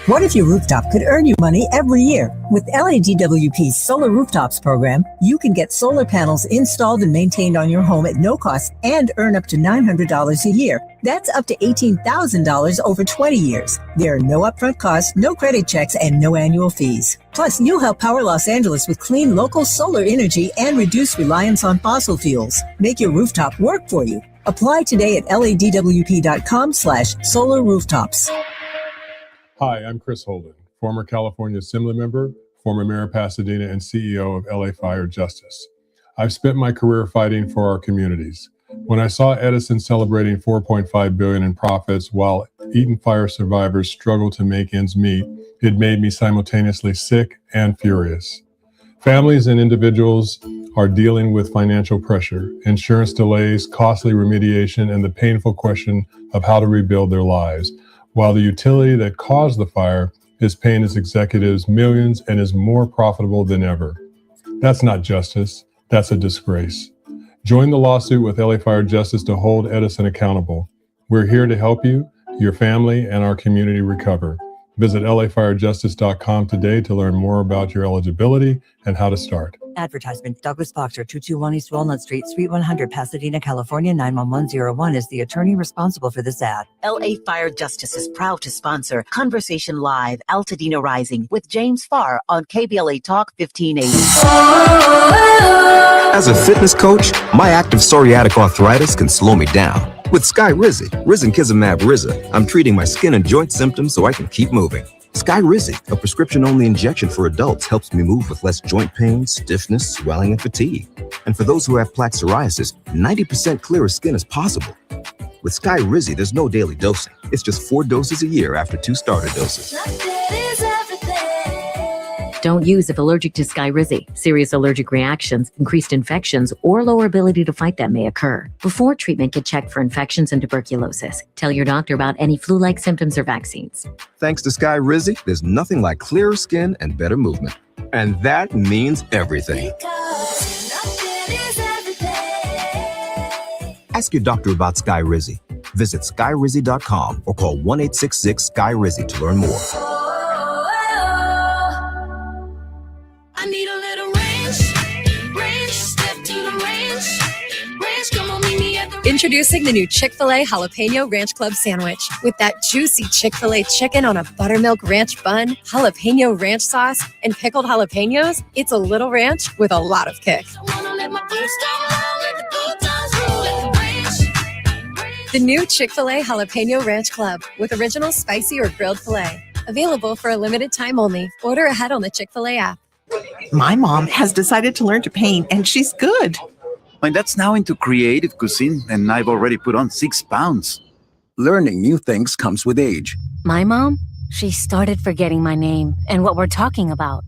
What if your rooftop could earn you money every year? With LADWP's Solar Rooftops program, you can get solar panels installed and maintained on your home at no cost and earn up to $900 a year. That's up to $18,000 over 20 years. There are no upfront costs, no credit checks, and no annual fees. Plus, you'll help power Los Angeles with clean local solar energy and reduce reliance on fossil fuels. Make your rooftop work for you. Apply today at ladwp.com/solar rooftops. Hi, I'm Chris Holden, former California Assembly member, former Mayor of Pasadena, and CEO of LA Fire Justice. I've spent my career fighting for our communities. When I saw Edison celebrating $4.5 billion in profits while Eaton Fire survivors struggled to make ends meet, it made me simultaneously sick and furious. Families and individuals are dealing with financial pressure, insurance delays, costly remediation, and the painful question of how to rebuild their lives, while the utility that caused the fire is paying its executives millions and is more profitable than ever. That's not justice. That's a disgrace. Join the lawsuit with LA Fire Justice to hold Edison accountable. We're here to help you, your family, and our community recover. Visit lafirejustice.com today to learn more about your eligibility and how to start. Advertisement. Douglas Boxer, 221 East Walnut Street, Suite 100, Pasadena, California, 91101 is the attorney responsible for this ad. LA Fire Justice is proud to sponsor Conversation Live, Altadena Rising with James Farr on KBLA Talk 1580. As a fitness coach, my active psoriatic arthritis can slow me down. With Skyrizi, Risankizumab Riza, I'm treating my skin and joint symptoms so I can keep moving. Skyrizi, a prescription-only injection for adults, helps me move with less joint pain, stiffness, swelling, and fatigue. And for those who have plaque psoriasis, 90% clearer skin is possible. With Skyrizi, there's no daily dosing. It's just 4 doses a year after 2 starter doses. Don't use if allergic to Skyrizi. Serious allergic reactions, increased infections, or lower ability to fight them may occur. Before treatment, get checked for infections and tuberculosis. Tell your doctor about any flu-like symptoms or vaccines. Thanks to Skyrizi, there's nothing like clearer skin and better movement. And that means everything. Ask your doctor about Skyrizi. Visit skyrizi.com or call 1-866-SKY-RIZI to learn more. I need a little range, step to the range, come on, meet me at the Introducing the new Chick-fil-A Jalapeno Ranch Club sandwich. With that juicy Chick-fil-A chicken on a buttermilk ranch bun, jalapeno ranch sauce, and pickled jalapenos, it's a little ranch with a lot of kick. The new Chick-fil-A Jalapeno Ranch Club with original spicy or grilled filet. Available for a limited time only. Order ahead on the Chick-fil-A app. My mom has decided to learn to paint, and she's good. My dad's now into creative cuisine, and I've already put on 6 pounds. Learning new things comes with age. My mom, she started forgetting my name and what we're talking about.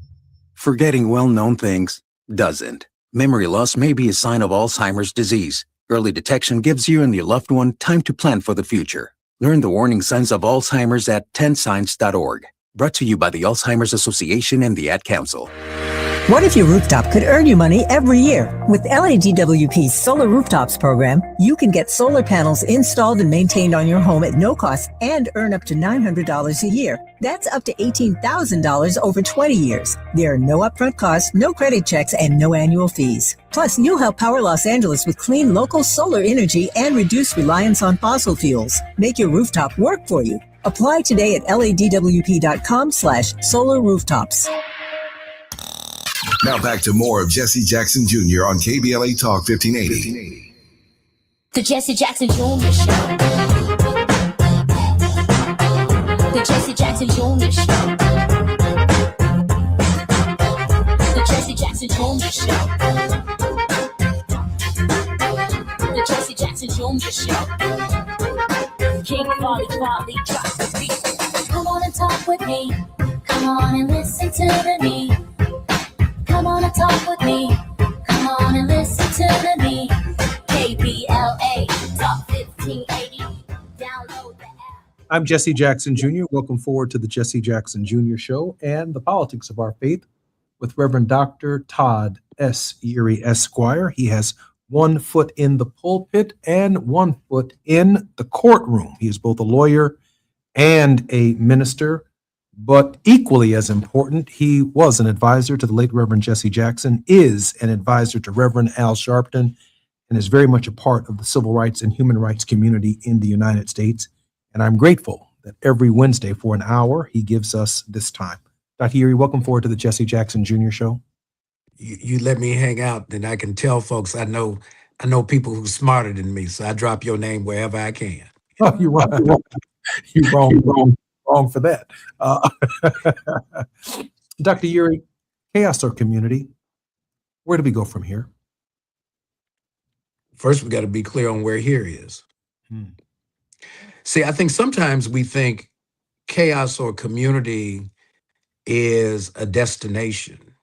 Forgetting well-known things doesn't. Memory loss may be a sign of Alzheimer's disease. Early detection gives you and your loved one time to plan for the future. Learn the warning signs of Alzheimer's at 10signs.org. Brought to you by the Alzheimer's Association and the Ad Council. What if your rooftop could earn you money every year? With LADWP's Solar Rooftops program, you can get solar panels installed and maintained on your home at no cost and earn up to $900 a year. That's up to $18,000 over 20 years. There are no upfront costs, no credit checks, and no annual fees. Plus, you'll help power Los Angeles with clean local solar energy and reduce reliance on fossil fuels. Make your rooftop work for you. Apply today at ladwp.com/solar rooftops. Now back to more of Jesse Jackson Jr. on KBLA Talk 1580. The Jesse Jackson Jr. Show. The Jesse Jackson Jr. Show. The Jesse Jackson Jr. Show. The Jesse Jackson Jr. Show. King Volley, drop the beat. Come on and talk with me. Come on and listen to me. Come on and talk with me. Come on and listen to me. KBLA Talk 1580. Download the app. I'm Jesse Jackson Jr. Welcome forward to the Jesse Jackson Jr. Show and the politics of our faith with Reverend Dr. Todd S. Erie, Esquire. He has 1 foot in the pulpit and 1 foot in the courtroom. He is both a lawyer and a minister. But equally as important, he was an advisor to the late Reverend Jesse Jackson, is an advisor to Reverend Al Sharpton, and is very much a part of the civil rights and human rights community in the United States. And I'm grateful that every Wednesday for an hour, he gives us this time. Dr. Erie, welcome forward to the Jesse Jackson Jr. Show. You let me hang out, then I can tell folks I know people who's smarter than me, so I drop your name wherever I can. Oh, you're wrong. You're wrong for that. Dr. Erie, chaos or community? Where do we go from here? First, we got to be clear on where here is. See, I think sometimes we think chaos or community is a destination.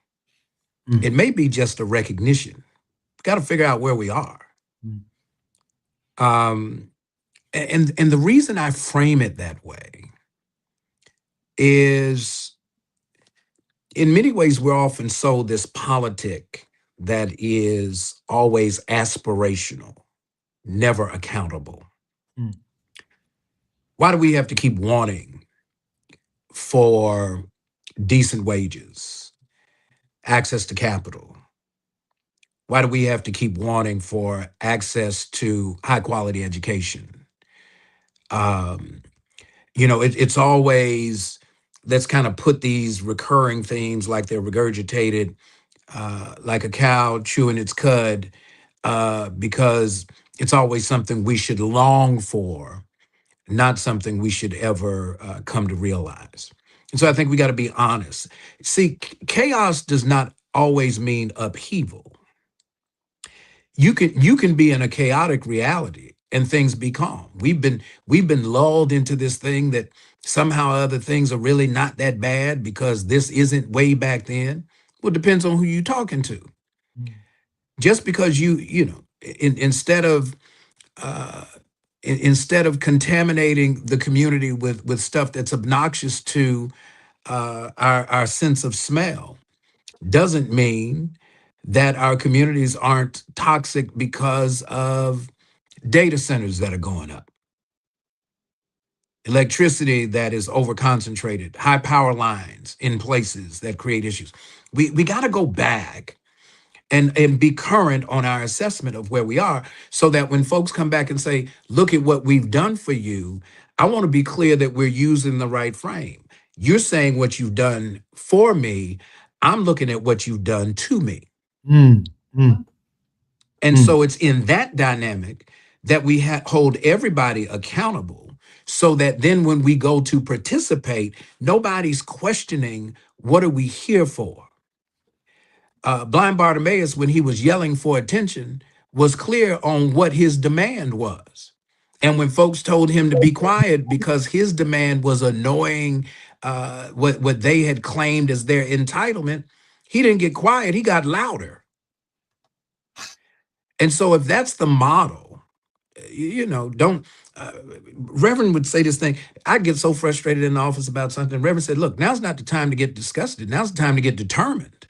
It may be just a recognition. We've got to figure out where we are. And the reason I frame it that way is in many ways, we're often sold this politic that is always aspirational, never accountable. Why do we have to keep wanting for decent wages, access to capital? Why do we have to keep wanting for access to high quality education? It's always, let's kind of put these recurring themes like they're regurgitated, like a cow chewing its cud, because it's always something we should long for, not something we should ever come to realize. And so I think we got to be honest. See, chaos does not always mean upheaval. You can be in a chaotic reality and things be calm. We've been lulled into this thing that somehow other things are really not that bad because this isn't way back then. Well, it depends on who you're talking to. Just because instead of contaminating the community with stuff that's obnoxious to our sense of smell, doesn't mean that our communities aren't toxic because of data centers that are going up, electricity that is overconcentrated, high power lines in places that create issues. We got to go back and be current on our assessment of where we are so that when folks come back and say, look at what we've done for you, I want to be clear that we're using the right frame. You're saying what you've done for me. I'm looking at what you've done to me. And so it's in that dynamic that we hold everybody accountable so that then when we go to participate, nobody's questioning, what are we here for? Blind Bartimaeus, when he was yelling for attention, was clear on what his demand was. And when folks told him to be quiet because his demand was annoying what they had claimed as their entitlement, he didn't get quiet, he got louder. And so if that's the model, Reverend would say this thing, I get so frustrated in the office about something. Reverend said, look, now's not the time to get disgusted. Now's the time to get determined.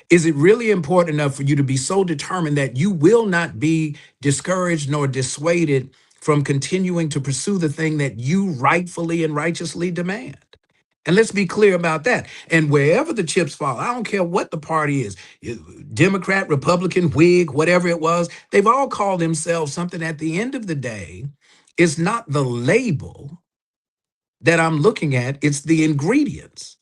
Is it really important enough for you to be so determined that you will not be discouraged nor dissuaded from continuing to pursue the thing that you rightfully and righteously demand? And let's be clear about that. And wherever the chips fall, I don't care what the party is, Democrat, Republican, Whig, whatever it was, they've all called themselves something. At the end of the day, it's not the label that I'm looking at, it's the ingredients.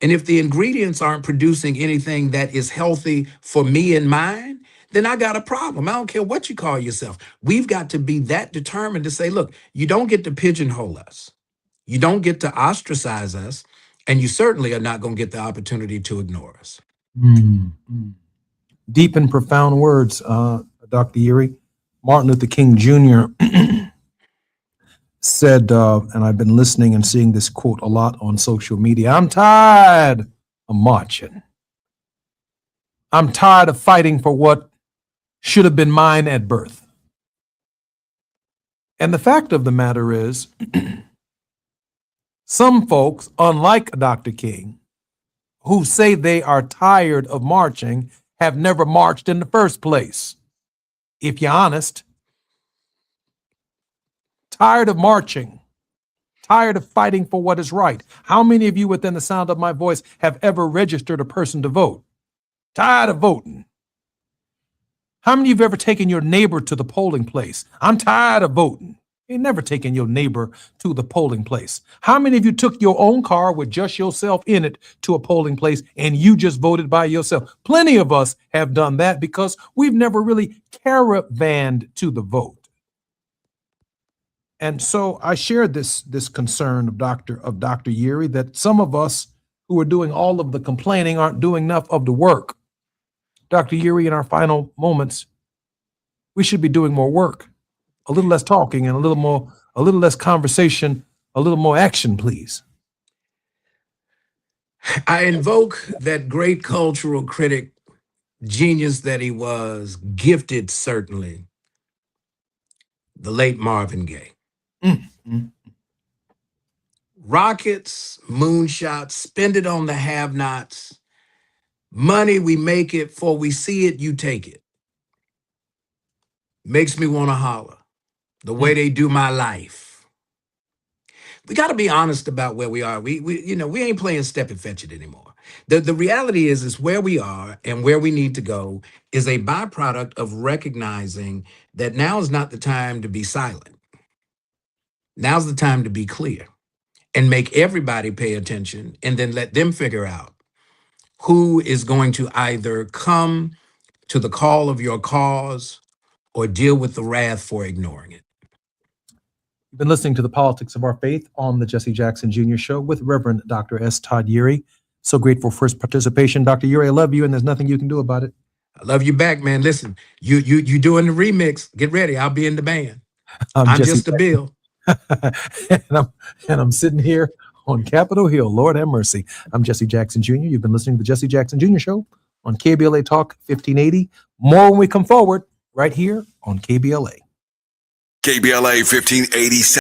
And if the ingredients aren't producing anything that is healthy for me and mine, then I got a problem. I don't care what you call yourself. We've got to be that determined to say, look, you don't get to pigeonhole us. You don't get to ostracize us. And you certainly are not going to get the opportunity to ignore us. Deep and profound words, Dr. Erie. Martin Luther King Jr. said, and I've been listening and seeing this quote a lot on social media, I'm tired of marching. I'm tired of fighting for what should have been mine at birth. And the fact of the matter is, some folks, unlike Dr. King, who say they are tired of marching, have never marched in the first place. If you're honest, tired of marching, tired of fighting for what is right. How many of you within the sound of my voice have ever registered a person to vote? Tired of voting. How many of you have ever taken your neighbor to the polling place? I'm tired of voting. You ain't never taken your neighbor to the polling place. How many of you took your own car with just yourself in it to a polling place and you just voted by yourself? Plenty of us have done that because we've never really caravanned to the vote. And so I shared this concern of Dr. Erie that some of us who are doing all of the complaining aren't doing enough of the work. Dr. Erie, in our final moments, we should be doing more work. A little less talking and a little less conversation, a little more action, please. I invoke that great cultural critic, genius that he was, gifted certainly, the late Marvin Gaye. Rockets, moonshots, spend it on the have-nots. Money, we make it, for we see it, you take it. Makes me want to holler. The way they do my life. We got to be honest about where we are. We ain't playing step and fetch it anymore. The reality is where we are and where we need to go is a byproduct of recognizing that now is not the time to be silent. Now's the time to be clear and make everybody pay attention and then let them figure out who is going to either come to the call of your cause or deal with the wrath for ignoring it. You've been listening to The Politics of Our Faith on the Jesse Jackson Jr. Show with Reverend Dr. S. Todd Erie. So grateful for his participation. Dr. Erie, I love you, and there's nothing you can do about it. I love you back, man. Listen, you doing the remix. Get ready. I'll be in the band. I'm just a bill. and I'm sitting here on Capitol Hill. Lord have mercy. I'm Jesse Jackson Jr. You've been listening to the Jesse Jackson Jr. Show on KBLA Talk 1580. More when we come forward right here on KBLA. KBLA 1580.